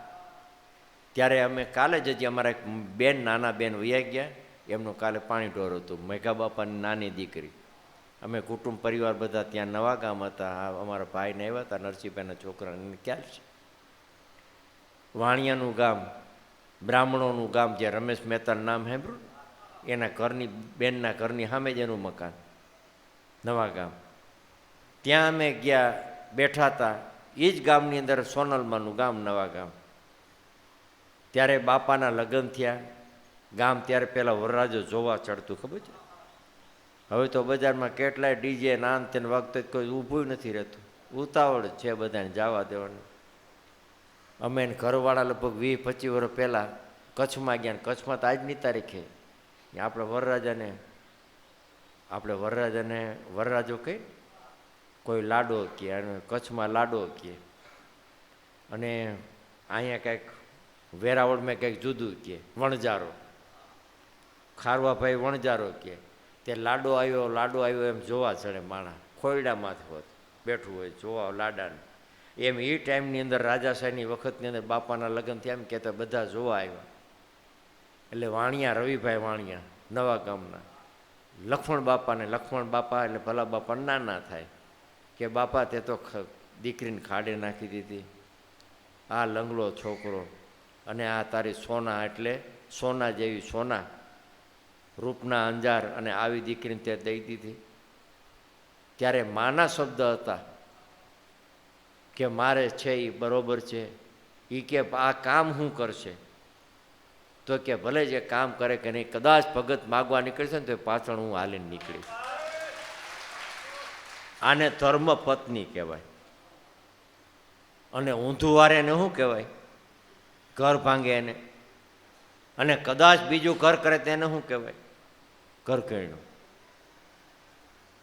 ત્યારે અમે કાલે જ હજી અમારા એક બેન, નાના બેન વૈયા ગયા, એમનું કાલે પાણી ઢોર હતું, મેઘા બાપાની નાની દીકરી. અમે કુટુંબ પરિવાર બધા ત્યાં નવા ગામ હતા, અમારા ભાઈને આવ્યા હતા, નરસિંહભાઈના છોકરાને ખ્યાલ છે. વાણિયાનું ગામ, બ્રાહ્મણોનું ગામ, જે રમેશ મહેતાનું નામ સાંભળ્યું, એના ઘરની બેનના ઘરની સામે જ એનું મકાન, નવા ગામ. ત્યાં અમે ગયા, બેઠા હતા. એ જ ગામની અંદર સોનલમાનું ગામ, નવા ગામ. ત્યારે બાપાના લગ્ન થયા. ગામ ત્યારે પહેલાં વરરાજો જોવા ચડતું, ખબર છે? હવે તો બજારમાં કેટલાય ડીજે નાન તેને વખતે કોઈ ઊભું નથી રહેતું, ઉતાવળ છે બધાને જવા દેવાનું. અમે ઘરવાળા લગભગ 20-25 વર્ષ પહેલાં કચ્છમાં ગયા. કચ્છમાં તો આજની તારીખે આપણે વરરાજો કહે, કોઈ લાડો કહે, અને કચ્છમાં લાડો કહે, અને અહીંયા કંઈક વેરાવળમાં કંઈક જુદું કહે, વણજારો. ખારવાભાઈ વણજારો કહે. તે લાડો આવ્યો એમ જોવા ચડે માણસ, ખોયડામાંથી હોત બેઠું હોય જોવા લાડાને. એમ એ ટાઈમની અંદર રાજાશાહીની વખતની અંદર બાપાના લગ્ન થયા એમ કહેતા બધા જોવા આવ્યા. એટલે વાણિયા, રવિભાઈ વાણિયા, નવા ગામના લક્ષ્મણ બાપા એટલે ભલા બાપા નાના થાય કે બાપા તે તો દીકરીને ખાડે નાખી દીધી, આ લંગડો છોકરો, અને આ તારી સોના, એટલે સોના જેવી સોના, રૂપના અંજાર, અને આવી દીકરીને તે દઈ દીધી. ત્યારે માના શબ્દ હતા કે મારે છે એ બરોબર છે. એ કે આ કામ શું કરશે? તો કે ભલે જે કામ કરે કે નહીં, કદાચ ભગત માગવા નીકળશે ને તો પાછળ હું હાલીને નીકળીશ. આને ધર્મ પત્ની કહેવાય. અને ઊંધું વારે એને શું કહેવાય? ઘર ભાંગે એને. અને કદાચ બીજું ઘર કરે તો એને શું કહેવાય? ઘરઘરણું.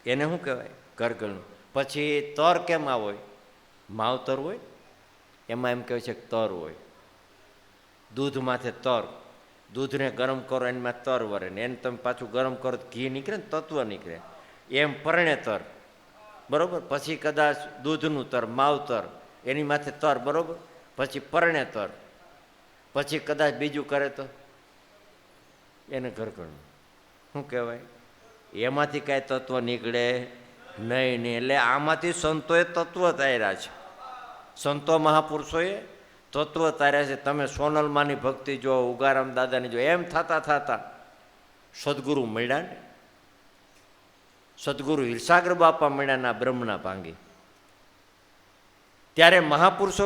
એને શું કહેવાય? ઘરઘરણું. પછી તર કેમ હોય? માવતર હોય, એમાં એમ કહેવાય છે કે તર હોય. દૂધ માથે તર, દૂધને ગરમ કરો એમાં તર વરે ને, એને તમે પાછું ગરમ કરો તો ઘી નીકળે ને, તત્વ નીકળે. એમ પરણે તર, બરાબર. પછી કદાચ દૂધનું તર, માવતર, એની માથે તર, બરાબર. પછી પરણે તર, પછી કદાચ બીજું કરે તો એને ઘરઘરણું. શું કહેવાય? એમાંથી કાંઈ તત્વ નીકળે નહીં. એટલે આમાંથી સંતોએ તત્વ તાર્યા છે, સંતો મહાપુરુષોએ તત્વ તાર્યા છે. તમે સોનલમાની ભક્તિ જો, ઉગારામ દાદાની જો, એમ થતા સદગુરુ મળ્યા ને, સદગુરુ હિરસાગર બાપા મળ્યા ના બ્રહ્મના ભાંગી. ત્યારે મહાપુરુષો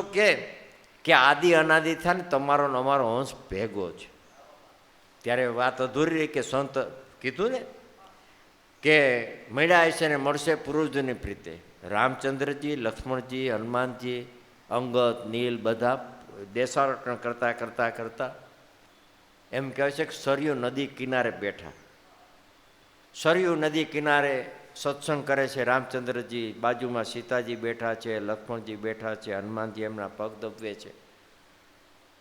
કે આદિ અનાદિ થાય ને તમારો ને અમારો અંશ ભેગો છે. ત્યારે વાત અધૂરી રહી કે સંત કીધું ને કે મળ્યા હશે ને મળશે પુરુષની પ્રીતે. રામચંદ્રજી, લક્ષ્મણજી, હનુમાનજી, અંગદ, નીલ બધા દેશાટન કરતા એમ કહેવાય છે કે સરયુ નદી કિનારે બેઠા. સરયુ નદી કિનારે સત્સંગ કરે છે રામચંદ્રજી, બાજુમાં સીતાજી બેઠા છે, લક્ષ્મણજી બેઠા છે, હનુમાનજી એમના પગ દબવે છે,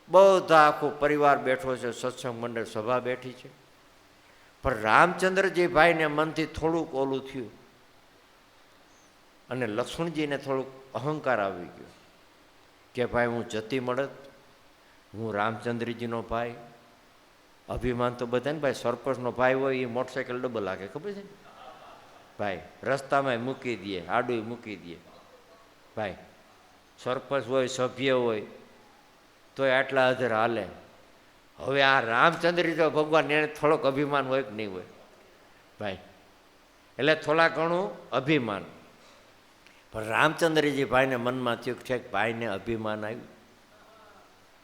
બધા આખો પરિવાર બેઠો છે, સત્સંગ મંડળ સભા બેઠી છે. પણ રામચંદ્રજી ભાઈને મનથી થોડુંક ઓલું થયું અને લક્ષ્મણજીને થોડુંક અહંકાર આવી ગયો કે ભાઈ હું જતી મળત, હું રામચંદ્રજીનો ભાઈ. અભિમાન તો બધાને ભાઈ, સરપંચનો ભાઈ હોય એ મોટરસાઇકલ ડબલ લાગે, ખબર છે ને? ભાઈ રસ્તામાં મૂકી દે, આડું મૂકી દે ભાઈ, સરપંચ હોય સભ્ય હોય તોય આટલા અધર હાલે. હવે આ રામચંદ્ર તો ભગવાન એને થોડોક અભિમાન હોય કે નહીં હોય ભાઈ, એટલે થોડા ઘણું અભિમાન. પણ રામચંદ્રજી ભાઈને મનમાં થયું છે કે ભાઈને અભિમાન આવ્યું,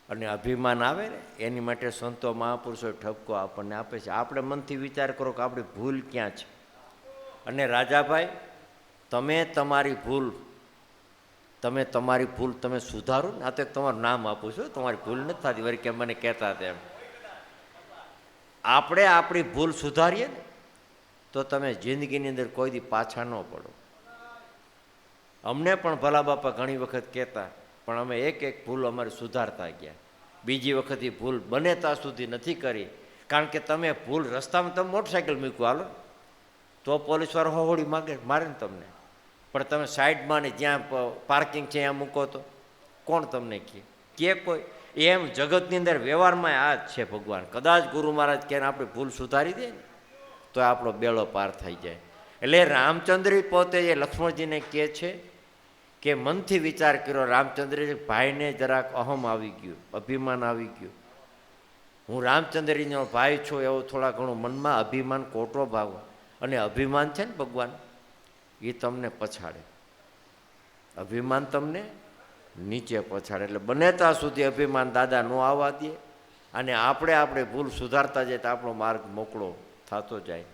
અને અભિમાન આવે ને એની માટે સંતો મહાપુરુષો ઠપકો આપણને આપે છે. આપણે મનથી વિચાર કરો કે આપણી ભૂલ ક્યાં છે. અને રાજાભાઈ તમે તમારી ભૂલ તમે સુધારો ને. આ તો તમારું નામ આપું છું, તમારી ભૂલ નથી થતી વળી કે મને કહેતા હતા એમ. આપણે આપણી ભૂલ સુધારીએ ને તો તમે જિંદગીની અંદર કોઈ દી પાછા ન પડો. અમને પણ ભલા બાપા ઘણી વખત કહેતા, પણ અમે એક ભૂલ અમારે સુધારતા ગયા. બીજી વખત એ ભૂલ બને ત્યાં સુધી નથી કરી. કારણ કે તમે ભૂલ રસ્તામાં તમે મોટરસાઇકલ મૂક્યું હાલો તો પોલીસવાળો હોળી મારે ને તમને, પણ તમે સાઈડમાં ને જ્યાં પાર્કિંગ છે ત્યાં મૂકો તો કોણ તમને કે કોઈ. એમ જગતની અંદર વ્યવહારમાં આ જ છે ભગવાન. કદાચ ગુરુ મહારાજ કે આપણે ભૂલ સુધારી દે ને તો આપણો બેડો પાર થઈ જાય. એટલે રામચંદ્ર પોતે એ લક્ષ્મણજીને કહે છે કે મનથી વિચાર કર્યો. રામચંદ્રજી ભાઈને જરાક અહમ આવી ગયું, અભિમાન આવી ગયું. હું રામચંદ્રજીનો ભાઈ છું એવો થોડા ઘણું મનમાં અભિમાન, કોટો ભાવ. અને અભિમાન છે ને ભગવાન એ તમને પછાડે, અભિમાન તમને નીચે પછાડે. એટલે બને ત્યાં સુધી અભિમાન દાદા ન આવવા દે. અને આપણે ભૂલ સુધારતા જાય તો આપણો માર્ગ મોકળો થતો જાય.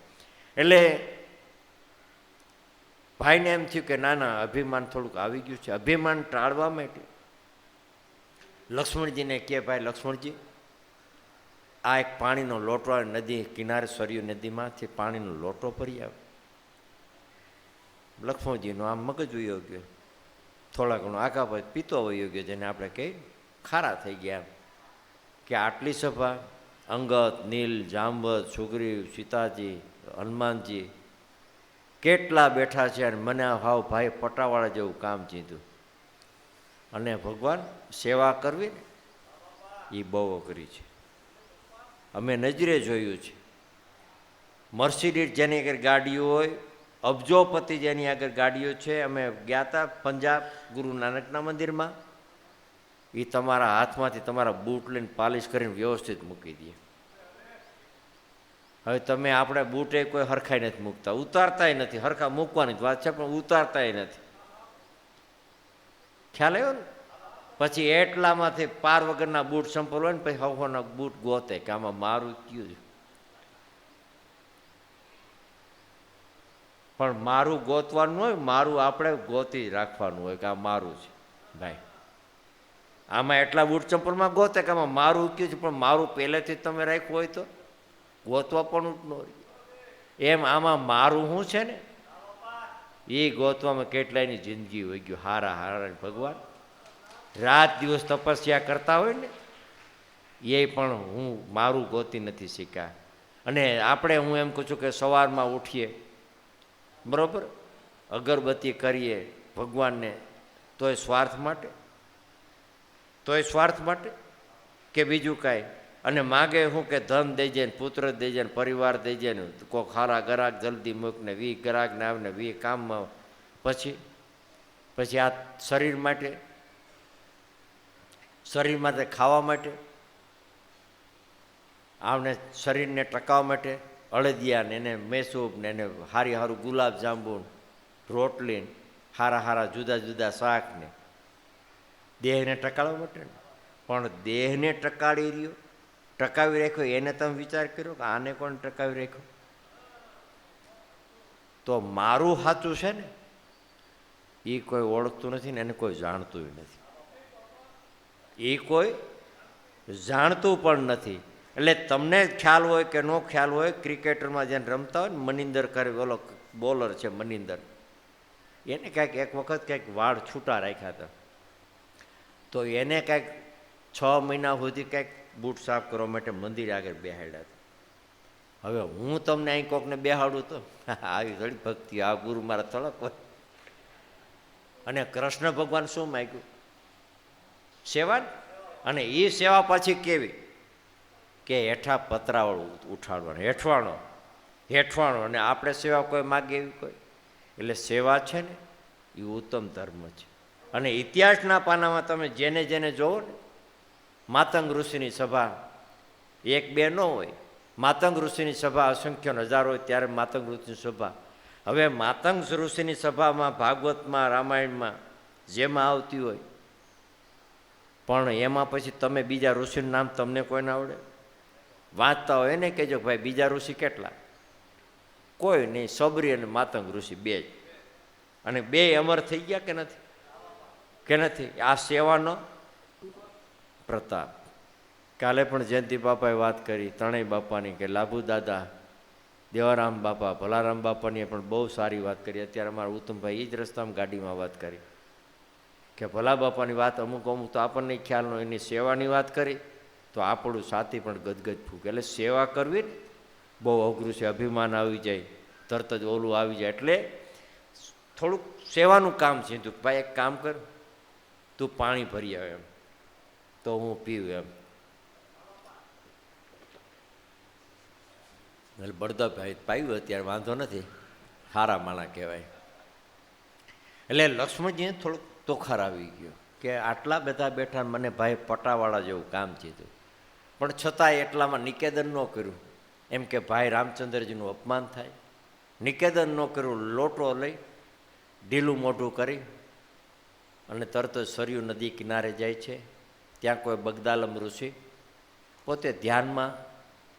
એટલે ભાઈને એમ થયું કે ના અભિમાન થોડુંક આવી ગયું છે. અભિમાન ટાળવા માટે લક્ષ્મણજીને કહે ભાઈ લક્ષ્મણજી આ એક પાણીનો લોટો નદી કિનારે સરયુ નદીમાંથી પાણીનો લોટો ભરી આવે. લક્ષ્મણજીનો આમ મગજ વયો ગયો, થોડા ઘણું આખા પછી પીતો વયો ગયો, જેને આપણે કહી ખારા થઈ ગયા. કે આટલી સભા અંગદ, નીલ, જાંબત, સુગ્રીવ, સીતાજી, હનુમાનજી કેટલા બેઠા છે, અને મને હાવ ભાઈ પટાવાળા જેવું કામ ચીધું. અને ભગવાન સેવા કરવી ને એ બહુ કરી છે. અમે નજરે જોયું છે. મર્સિડીઝ જેની આગળ ગાડીઓ હોય, અબજોપતિ જેની આગળ ગાડીઓ છે. અમે ગયા હતા પંજાબ ગુરુ નાનકના મંદિરમાં, એ તમારા હાથમાંથી તમારા બૂટ લઈને પાલિશ કરીને વ્યવસ્થિત મૂકી દે. હવે તમે આપણે બૂટે કોઈ હરખાઈ નથી મૂકતા, ઉતારતાય નથી. હરખા મૂકવાની જ વાત છે પણ ઉતારતાય નથી. ખ્યાલ આવ્યો ને? પછી એટલામાંથી પાર વગરના બૂટ સંપલ હોય ને પછી હવના બૂટ ગોતે કે આમાં મારું કયું છે. પણ મારું ગોતવાનું હોય, મારું આપણે ગોતી રાખવાનું હોય કે આ મારું છે ભાઈ. આમાં એટલા બૂટ ચંપલમાં ગોતે કે આમાં મારું કયું છે, પણ મારું પહેલેથી તમે રાખ્યું હોય તો ગોતવા પણ ન રહે. એમ આમાં મારું શું છે ને એ ગોતવામાં કેટલાયની જિંદગી હોય ગયું. હારા ભગવાન રાત દિવસ તપસ્યા કરતા હોય ને એ પણ હું મારું ગોતી નથી શીખ્યા. અને આપણે હું એમ કહું છું કે સવારમાં ઉઠીએ બરાબર, અગરબત્તી કરીએ ભગવાનને તોય સ્વાર્થ માટે કે બીજું કાંઈ. અને માગે શું કે ધન દઈ જાય ને, પુત્ર દઈ જાય ને, પરિવાર દઈ જાય ને, કોઈ ખારા ગ્રાહક જલ્દી મૂકને, 20 ગ્રાહકને આવે ને 20 કામમાં. પછી આ શરીર માટે ખાવા માટે, આમને શરીરને ટકાવવા માટે અળદિયા ને એને મેસૂબ ને એને હારું ગુલાબ જાંબુ, રોટલી, હારા જુદા જુદા શાક ને દેહને ટકાવવા માટે. પણ દેહને ટકાવી રાખ્યો એને તમે વિચાર કર્યો કે આને કોણ ટકાવી રાખ્યો? તો મારું સાચું છે ને એ કોઈ ઓળખતું નથી ને એને કોઈ જાણતું નથી. એ કોઈ જાણતું પણ નથી. એટલે તમને ખ્યાલ હોય કે ન ખ્યાલ હોય, ક્રિકેટરમાં જેને રમતા હોય ને મનિંદર કરે, ઓલો બોલર છે મનિંદર, એને કાંઈક એક વખત કાંઈક વાળ છૂટા રાખ્યા હતા. તો એને કાંઈક 6 મહિના સુધી કાંઈક બૂટ સાફ કરવા માટે મંદિર આગળ બેહાડ્યા હતા. હવે હું તમને અહીં કોકને બેહાડું તો આવી થોડી ભક્તિ, આ ગુરુ મારા થોડાક હોય. અને કૃષ્ણ ભગવાન શું માગ્યું? સેવા. અને એ સેવા પાછી કેવી કે હેઠા પતરાવાળું ઉઠાડવાનું, હેઠવાણો. અને આપણે સેવા કોઈ માગે એવી કોઈ એટલે સેવા છે ને એ ઉત્તમ ધર્મ છે. અને ઇતિહાસના પાનામાં તમે જેને જેને જોવો ને, માતંગ ઋષિની સભા એક બે ન હોય, માતંગ ઋષિની સભા અસંખ્ય હજાર હોય, ત્યારે માતંગ ઋષિની સભા. હવે માતંગ ઋષિની સભામાં ભાગવતમાં રામાયણમાં જેમાં આવતી હોય, પણ એમાં પછી તમે બીજા ઋષિનું નામ તમને કોઈને આવડે? વાંચતા હોય એને કહેજો ભાઈ બીજા ઋષિ કેટલા? કોઈ નહીં, સબરી અને માતંગ ઋષિ બે જ. અને બે અમર થઈ ગયા કે નથી? કે નથી? આ સેવાનો પ્રતાપ. કાલે પણ જયંતિ બાપાએ વાત કરી ત્રણેય બાપાની, કે લાભુ દાદા, દેવારામ બાપા, ભલારામ બાપાની પણ બહુ સારી વાત કરી. અત્યારે અમારા ઉત્તમભાઈ એ જ રસ્તામાં ગાડીમાં વાત કરી કે ભલા બાપાની વાત અમુક અમુક તો આપણને ખ્યાલ ન, એની સેવાની વાત કરી તો આપણું સાથી પણ ગદગદ ફૂકે. એટલે સેવા કરવી ને બહુ અઘરું છે. અભિમાન આવી જાય, તરત જ ઓલું આવી જાય. એટલે થોડુંક સેવાનું કામ છે. તું ભાઈ એક કામ કર, તું પાણી ભરી આવે એમ તો હું પીવું એમ. એટલે બળદાભાઈ પાયું અત્યારે વાંધો નથી, સારા માણા કહેવાય. એટલે લક્ષ્મણજીને થોડુંક તોખાર આવી ગયો કે આટલા બધા બેઠા મને ભાઈ પટાવાળા જેવું કામ કીધું, પણ છતાંય એટલામાં નિકેદન ન કર્યું. એમ કે ભાઈ રામચંદ્રજીનું અપમાન થાય, નિકેદન ન કર્યું. લોટો લઈ ઢીલું મોઢું કરી અને તરત જ સરયુ નદી કિનારે જાય છે. ત્યાં કોઈ બગદાલમ ઋષિ પોતે ધ્યાનમાં,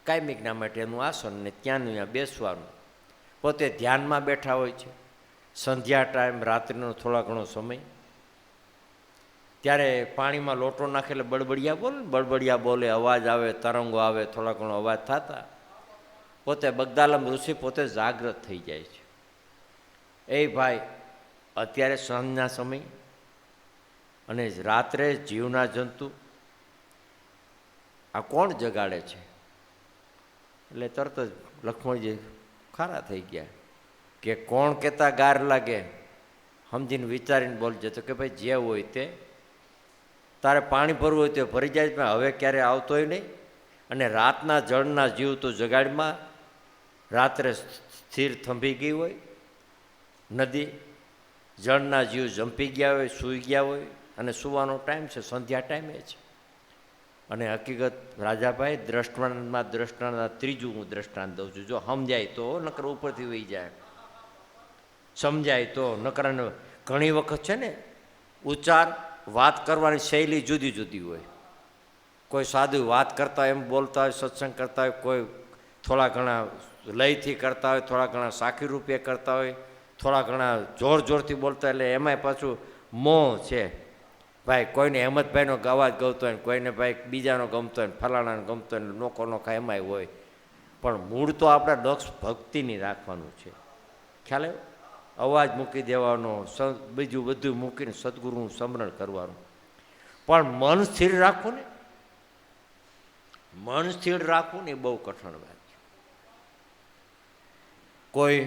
કાયમિકના માટે એનું આસન ને ત્યાંનું ત્યાં બેસવાનું, પોતે ધ્યાનમાં બેઠા હોય છે. સંધ્યા ટાઈમ, રાત્રિનો થોડા ઘણો સમય. ત્યારે પાણીમાં લોટો નાખે એટલે બળબડિયા બોલે, બળબડિયા બોલે, અવાજ આવે, તરંગો આવે, થોડા ઘણો અવાજ થતા પોતે બગદાલમ ઋષિ પોતે જાગ્રત થઈ જાય છે. એ ભાઈ અત્યારે સાંજના સમય અને રાત્રે જીવના જંતુ આ કોણ જગાડે છે? એટલે તરત જ લક્ષ્મણજી ખારા થઈ ગયા કે કોણ કહેતા ગાર લાગે, સમજીને વિચારીને બોલજો. તો કે ભાઈ જે હોય તે, તારે પાણી ભરવું હોય તો ભરી જાય, પણ હવે ક્યારે આવતો હોય નહીં. અને રાતના જળના જીવ તો જગાડમાં, રાત્રે સ્થિર થંભી ગઈ હોય નદી, જળના જીવ જંપી ગયા હોય, સૂઈ ગયા હોય, અને સૂવાનો ટાઈમ છે સંધ્યા ટાઈમે છે. અને હકીકત રાજાભાઈ દ્રષ્ટાંતમાં દ્રષ્ટાંત ત્રીજું હું દ્રષ્ટાંત દઉં છું. જો સમજાય તો, નકર ઉપરથી વહી જાય. સમજાય તો, નકર ઘણી વખત છે ને ઉચ્ચાર, વાત કરવાની શૈલી જુદી જુદી હોય. કોઈ સાદું વાત કરતા હોય એમ બોલતા હોય, સત્સંગ કરતા હોય, કોઈ થોડા ઘણા લયથી કરતા હોય, થોડા ઘણા સાખી રૂપે કરતા હોય, થોડા ઘણા જોર જોરથી બોલતા. એટલે એમાંય પાછું મોહ છે. ભાઈ કોઈને હેમતભાઈનો અવાજ ગમતો હોય ને કોઈને ભાઈ બીજાનો ગમતો હોય ને ફલાણાનો ગમતો હોય ને નોખો નોખા એમાંય હોય. પણ મૂળ તો આપણે દક્ષ ભક્તિની રાખવાનું છે. ખ્યાલ આવ્યો? અવાજ મૂકી દેવાનો, બીજું બધું મૂકીને સદગુરુનું સ્મરણ કરવાનું. પણ મન સ્થિર રાખવું ને, મન સ્થિર રાખવું ને એ બહુ કઠણ વાત છે. કોઈ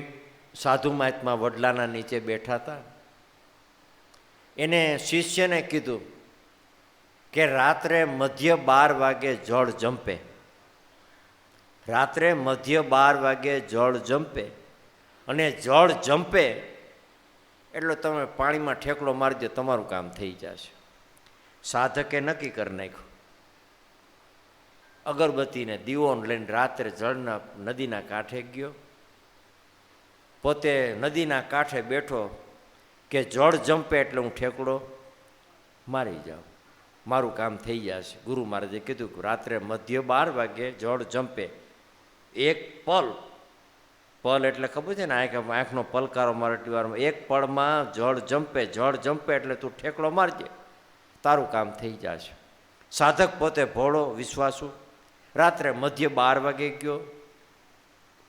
સાધુ મહાત્મા વડલાના નીચે બેઠા હતા. એને શિષ્યને કીધું કે રાત્રે મધ્ય 12 વાગે જળ જંપે, રાત્રે મધ્ય 12 વાગે જળ જંપે, અને જળ જંપે એટલે તમે પાણીમાં ઠેકડો મારી દો, તમારું કામ થઈ જશે. સાધકે નક્કી કરી નાખ્યું. અગરબત્તીને દીવોને લઈને રાત્રે જળના નદીના કાંઠે ગયો. પોતે નદીના કાંઠે બેઠો કે જળ જંપે એટલે હું ઠેકડો મારી જાઉં, મારું કામ થઈ જશે. ગુરુ મહારાજે કીધું કે રાત્રે મધ્ય 12 વાગે જળ જંપે. એક પલ, પલ એટલે ખબર છે ને, આંખનો પલકારો મારટી વારમાં, એક પળમાં જળ જંપે, જળ જંપે એટલે તું ઠેકડો મારજે, તારું કામ થઈ જશે. સાધક પોતે ભોળો વિશ્વાસુ રાત્રે મધ્ય 12 વાગે ગયો.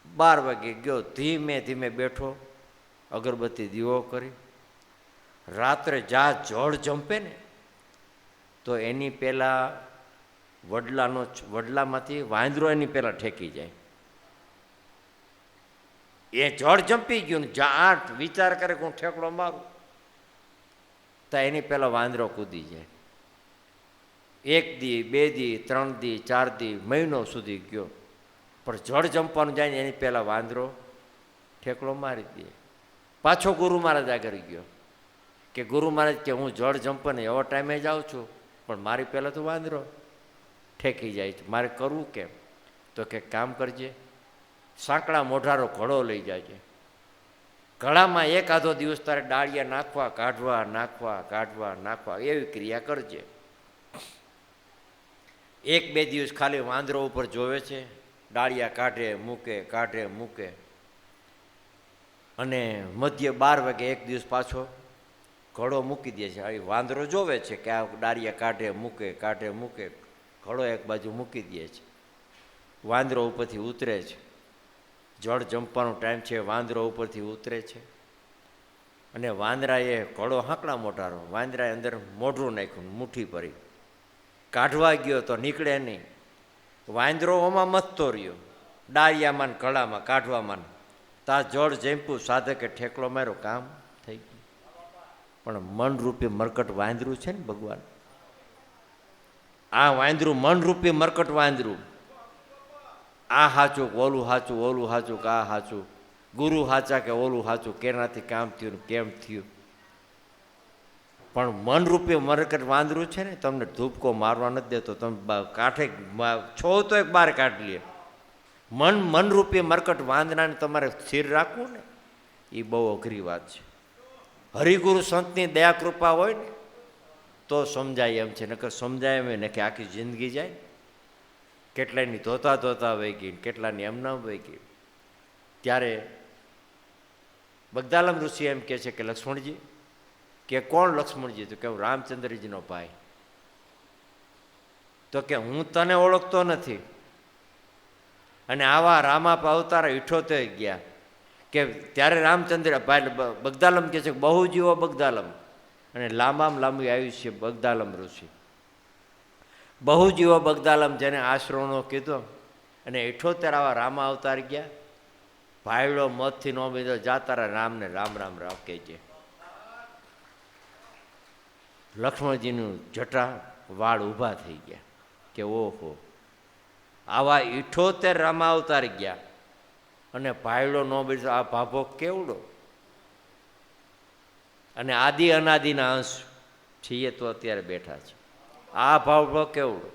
12 વાગે ગયો, ધીમે ધીમે બેઠો, અગરબત્તી દીવો કરી. રાત્રે જા જળ જંપે ને તો એની પહેલાં વડલામાંથી વાંદરો એની પહેલાં ઠેકી જાય. એ જળ જંપી ગયું ને જ્યાં વિચાર કરે કે હું ઠેકડો મારું, તો એની પહેલાં વાંદરો કૂદી જાય. 1 દી, 2 દી, 3 દી, 4 દી, મહિનો સુધી ગયો, પણ જળ જંપવાનું જાય ને એની પહેલાં વાંદરો ઠેકડો મારી દે. પાછો ગુરુ મહારાજ આગળ ગયો કે ગુરુ મહારાજ કે હું જળ જંપને એવો ટાઈમે જાઉં છું, પણ મારી પહેલાં તો વાંદરો ઠેકી જાય છે, મારે કરવું કેમ? તો કે કામ કરજે, સાંકડા મોઢારો ઘડો લઈ જાય, ઘડામાં એક આધો દિવસ તારે ડાળિયા નાખવા કાઢવા નાખવા કાઢવા નાખવા એવી ક્રિયા કરજે. 1-2 દિવસ ખાલી વાંદરો ઉપર જોવે છે, ડાળિયા કાઢે મૂકે અને મધ્ય 12 વાગે એક દિવસ પાછો ઘડો મૂકી દે છે. વાંદરો જોવે છે કે આ ડાળિયા કાઢે મૂકે ઘડો એક બાજુ મૂકી દે છે. વાંદરો ઉપરથી ઉતરે છે, જળ જંપવાનો ટાઈમ છે, વાંદરો ઉપરથી ઉતરે છે અને વાંદરાએ ઘડો હાંકડા મોટારો, વાંદરાએ અંદર મોઢું નાખ્યું, મુઠ્ઠી ભરી કાઢવા ગયો તો નીકળે નહીં. વાંદરો ઓમાં મથતો રહ્યો, ડાળિયામાં ઘડામાં કાઢવામાં. તા જળ જંપ્યું, સાધકે ઠેકલો માર્યો, કામ થઈ ગયું. પણ મનરૂપી મરકટ વાંદરું છે ને ભગવાન, આ વાંદરું મનરૂપી મરકટ વાંદરું, આ હાચું ઓલું હાચું, ઓલું હાચું કે આ હાચું, ગુરુ હાચા કે ઓલું હાચું, કેનાથી કામ થયું કેમ થયું. પણ મનરૂપી મરકટ વાંદરું છે ને, તમને ધૂપકો મારવા નથી દેતો, તમે કાંઠે છો તો એક બહાર કાઢી લે. મનરૂપી મરકટ વાંદરાને તમારે સ્થિર રાખવું ને, એ બહુ અઘરી વાત છે. હરિગુરુ સંતની દયા કૃપા હોય ને તો સમજાય એમ છે, નકર સમજાય એમ ને કે આખી જિંદગી જાય. કેટલાયની ધોતા વહી ગઈ, કેટલાની એમ ના વહી ગઈ. ત્યારે બગદાલમ ઋષિ એમ કહે છે કે લક્ષ્મણજી, કે કોણ લક્ષ્મણજી? તો કે હું રામચંદ્રજીનો ભાઈ. તો કે હું તને ઓળખતો નથી, અને આવા રામાપ અવતાર 78 ગયા કે ત્યારે રામચંદ્ર ભાઈ બગદાલમ કહે છે બહુ જીવો બગદાલમ, અને લાંબામાં લાંબી આયુષ્ય બગદાલમ ઋષિ. બહુ જીવો બગદાલમ જેને આશરોનો કીધો, અને 78 આવા રામા અવતાર ગયા. ભાઈડો મતથી નો બીધો, જા તારા રામને રામ રામ રામ કહેજે. લક્ષ્મણજીનું જટા વાળ ઊભા થઈ ગયા કે ઓહો, આવા 78 રામા અવતાર ગયા અને ભાઈડો નો બીજો, આ ભાભો કેવડો. અને આદિ અનાદિના અંશ છીએ તો અત્યારે બેઠા છે. આ ભાભો કેવડો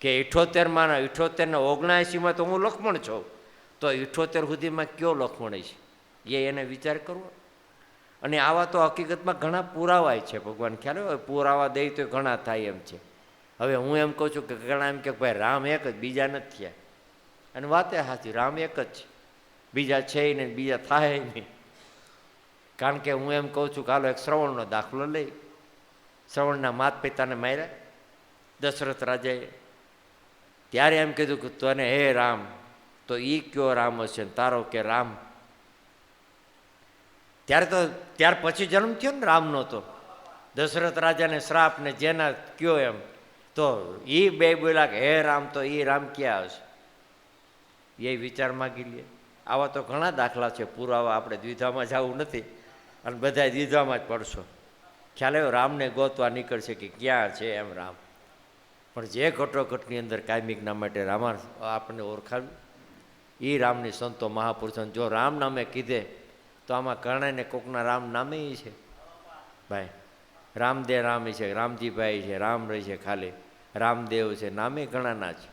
કે 78માં 78 ને 79માં તો હું લક્ષ્મણ છું, તો 78 સુધીમાં કયો લક્ષ્મણ છે એને વિચાર કરવો. અને આવા તો હકીકતમાં ઘણા પુરાવા છે, ભગવાન ખ્યાલ હોય પુરાવા દે તો ઘણા થાય એમ છે. હવે હું એમ કહું છું કે ઘણા એમ કે ભાઈ રામ એક જ, બીજા નથી થયા, અને વાતે સાચી, રામ એક જ છે, બીજા છે ને બીજા થાય નહીં. કારણ કે હું એમ કહું છું કે હાલો એક શ્રવણનો દાખલો લઈ. શ્રવણના માત પિતાને માર્યા દશરથ રાજાએ, ત્યારે એમ કીધું કે તને હે રામ, તો એ કયો રામ હશે તારો કે રામ. ત્યાર પછી જન્મ થયો ને રામનો, તો દશરથ રાજાને શ્રાપ ને જેના કયો એમ, તો એ બે બોલ્યા કે હે રામ, તો એ રામ ક્યાં હશે? એ વિચાર માગી લે. આવા તો ઘણા દાખલા છે, પુરાવા. આપણે દ્વિધામાં જવું નથી અને બધા દ્વિધામાં જ પડશો. ખ્યાલ આવ્યો? રામને ગોતવા નીકળશે કે ક્યાં છે એમ રામ. પણ જે ઘટોઘટની અંદર કાયમિકના માટે રામા આપણને ઓળખાવ્યું, એ રામની સંતો મહાપુરુષોને જો રામ નામે કીધે તો આમાં ઘણાને કોકના રામ નામે છે ભાઈ. રામદેવ રામ છે, રામજીભાઈ છે, રામ રહી છે, ખાલી રામદેવ છે, નામે ઘણાના છે.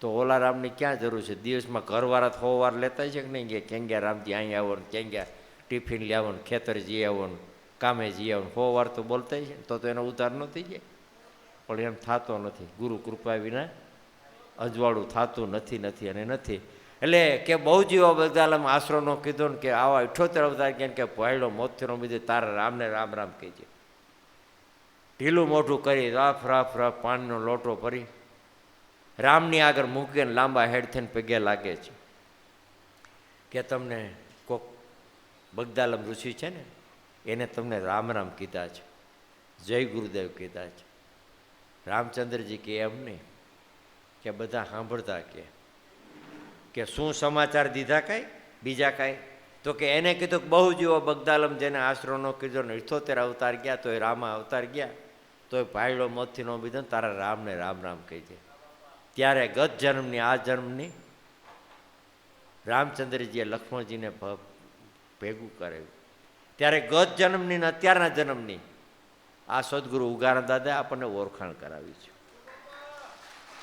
તો ઓલા રામની ક્યાં જરૂર છે? દિવસમાં ઘરવાળા 100 વાર લેતા છે કે નહીં, કે ક્યાં ગયા રામજી, અહીં આવો ને ક્યાં ગયા ટિફિન લઈ આવો ને ખેતર જઈ આવો ને કામે જઈ આવો ને 100 વાર તો બોલતા છે. તો એનો ઉદ્ધાર ન થઈ જાય. પણ એમ થતો નથી, ગુરુ કૃપા વિના અજવાળું થતું નથી અને નથી. એટલે કે બહુ જીવો બગદાલમ આશરોનો કીધો ને કે આવા 78 અવતાર કે ભાઈડો મોતનો બીજો તારા રામને રામ રામ કહેજે. ઢીલું મોઢું કરી રફ રફ રફ પાણીનો લોટો ભરી રામની આગળ મૂકીને લાંબા હેડ થઈને પગે લાગે છે કે તમને કોક બગદાલમ ઋષિ છે ને, એને તમને રામ રામ કીધા છે, જય ગુરુદેવ કીધા છે. રામચંદ્રજી કે એમ નહીં, કે બધા સાંભળતા કે શું સમાચાર દીધા કાંઈ બીજા કાંઈ? તો કે એને કીધું કે બહુ જીવો બગદાલમ જેને આશરો ન કીધો ને 78 અવતાર ગયા, તો એ રામા અવતાર ગયા, તો એ ભાઈડો મોતથી ન બીધો ને તારા રામને રામ રામ કહીજે. ત્યારે ગત જન્મની આ જન્મની રામચંદ્રજીએ લક્ષ્મણજીને ભેગું કરાવ્યું. ત્યારે ગત જન્મની ને અત્યારના જન્મની આ સદગુરુ ઉગારા દાદા આપણને ઓળખાણ કરાવી છે.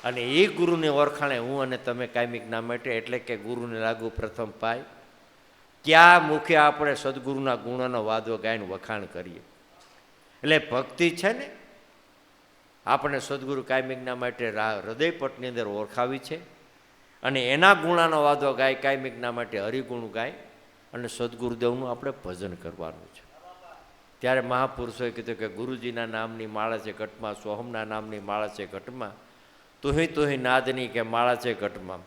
અને એ ગુરુની ઓળખાણે હું અને તમે કાયમિકના માટે એટલે કે ગુરુને લાગુ પ્રથમ પાય ક્યાં મુખે આપણે સદગુરુના ગુણોનો વાદો ગાઈને વખાણ કરીએ. એટલે ભક્તિ છે ને આપણે સદગુરુ કાયમિકના માટે હૃદયપટની અંદર ઓળખાવી છે અને એના ગુણાનો વાદો ગાય કાયમિકના માટે હરિગુણ ગાય અને સદગુરુદેવનું આપણે ભજન કરવાનું છે. ત્યારે મહાપુરુષોએ કીધું કે ગુરુજીના નામની માળા છે ઘટમાં, સોહમના નામની માળા છે ઘટમાં, તુહી નાદની કે માળા છે ઘટમાં.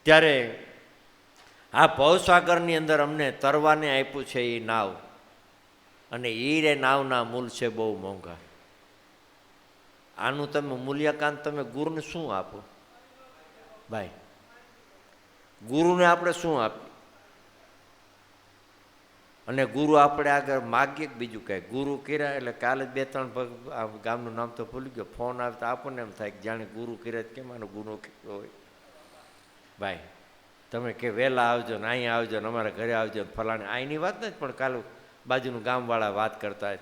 ત્યારે આ ભવસાગરની અંદર અમને તરવાને આપ્યું છે એ નાવ અને એ રે નાવના મૂલ છે બહુ મોંઘા. આનું તમે મૂલ્યાંકન તમે ગુરુને શું આપો ભાઈ? ગુરુને આપણે શું આપીએ? અને ગુરુ આપણે આગળ માગીએ કે બીજું કાંઈ? ગુરુ કર્યા એટલે કાલે 2-3 ગામનું નામ તો ભૂલી ગયો, ફોન આવે તો આપણને એમ થાય કે જાણે ગુરુ કર્યા કેમ આનો ગુનો કર્યો હોય. ભાઈ તમે કે વહેલા આવજો ને અહીંયા આવજો ને અમારા ઘરે આવજો ને ફલાણે, અહીંની વાત નથી પણ કાલે બાજુનું ગામવાળા વાત કરતા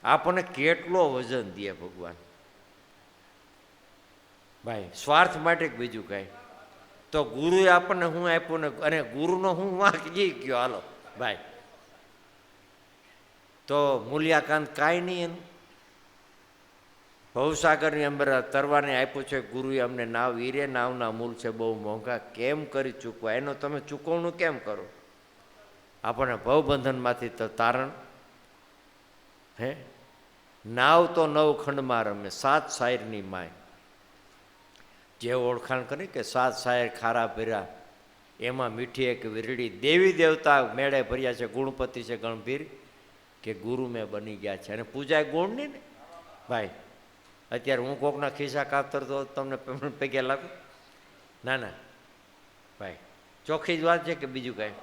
આપણને કેટલો વજન દે ભગવાન ભાઈ, સ્વાર્થ માટે બીજું કાંઈ? તો ગુરુએ આપણને હું આપ્યું ને અને ગુરુનો હું વાંક જઈ ગયો હાલો ભાઈ, તો મૂલ્યાંકન કાંઈ નહીં એનું. ભવસાગરની અંદર તરવાને આપ્યું છે ગુરુએ અમને નાવ, હીરે નાવના મૂલ છે બહુ મોંઘા, કેમ કરી ચૂકવા? એનો તમે ચૂકવણું કેમ કરો? આપણને ભવબંધનમાંથી તો તારણ હે. નાવ તો 9 ખંડમાં રમે, 7 શાયરની માય. જે ઓળખાણ કરી કે 7 શાયર ખારા ભર્યા એમાં મીઠી એક વીરડી, દેવી દેવતા મેળે ભર્યા છે, ગુણપતિ છે ગણભીર કે ગુરુ મેં બની ગયા છે. અને પૂજા ગુણની ને ભાઈ. અત્યારે હું કોકના ખિસ્સા કાપતર તો તમને પેમેન્ટ પૈકી લાગુ? ના ના ભાઈ, ચોખ્ખી જ વાત છે કે બીજું કાંઈ?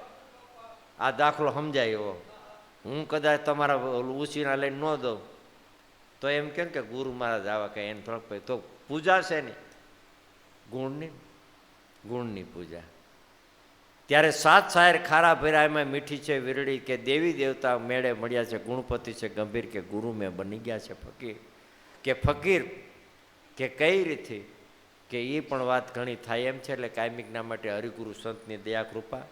આ દાખલો સમજાય એવો. હું કદાચ તમારા ઉછીના લઈને ન દઉં તો એમ કેમ કે ગુરુ મહારાજ આવા કંઈ એને થોડોક, તો પૂજા છે ને ગુણની પૂજા. ત્યારે 7 શાયર ખારા ભર્યા એમાં મીઠી છે વીરડી કે દેવી દેવતા મેળે મળ્યા છે, ગુણપતિ છે ગંભીર કે ગુરુ મેં બની ગયા છે ફકીર. કે ફકીર કે કઈ રીતે કે એ પણ વાત ઘણી થાય એમ છે. એટલે કાયમિકના માટે હરિગુરુ સંતની દયા કૃપા,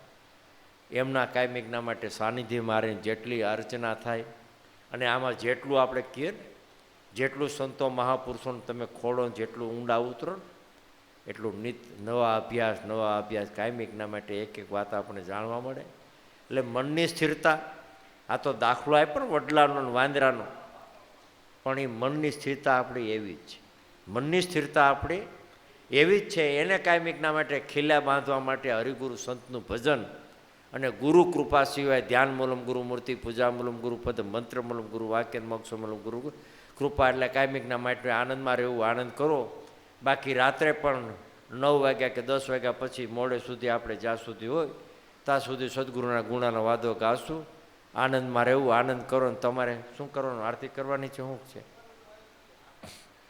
એમના કાયમિકના માટે સાનિધ્ય મારીને જેટલી અર્ચના થાય અને આમાં જેટલું આપણે કહીએ ને, જેટલું સંતો મહાપુરુષોને તમે ખોળો જેટલું ઊંડા ઉતરો ને એટલું નવા અભ્યાસ કાયમિકના માટે એક એક વાત આપણે જાણવા મળે. એટલે મનની સ્થિરતા, આ તો દાખલો આપ્યો ને વડલાનો ને વાંદરાનો, પણ એ મનની સ્થિરતા આપણી એવી જ છે. મનની સ્થિરતા આપણી એવી જ છે. એને કાયમિકના માટે ખીલા બાંધવા માટે હરિગુરુ સંતનું ભજન અને ગુરુ કૃપા સિવાય ધ્યાન મૂલમ ગુરુ મૂર્તિ, પૂજા મૂલમ ગુરુ પદ, મંત્ર મૂલમ ગુરુ વાક્ય, મોક્ષ મૂલમ ગુરુ કૃપા. એટલે કાયમિકના માટે આનંદમાં રહેવું, આનંદ કરો. બાકી રાત્રે પણ 9 વાગ્યા કે 10 વાગ્યા પછી મોડે સુધી આપણે જ્યાં સુધી હોય ત્યાં સુધી સદગુરુના ગુણાનો વાદો ગાશું. આનંદમાં રહેવું, આનંદ કરો. ને તમારે શું કરવાનું? આરતી કરવાની છે, શું છે?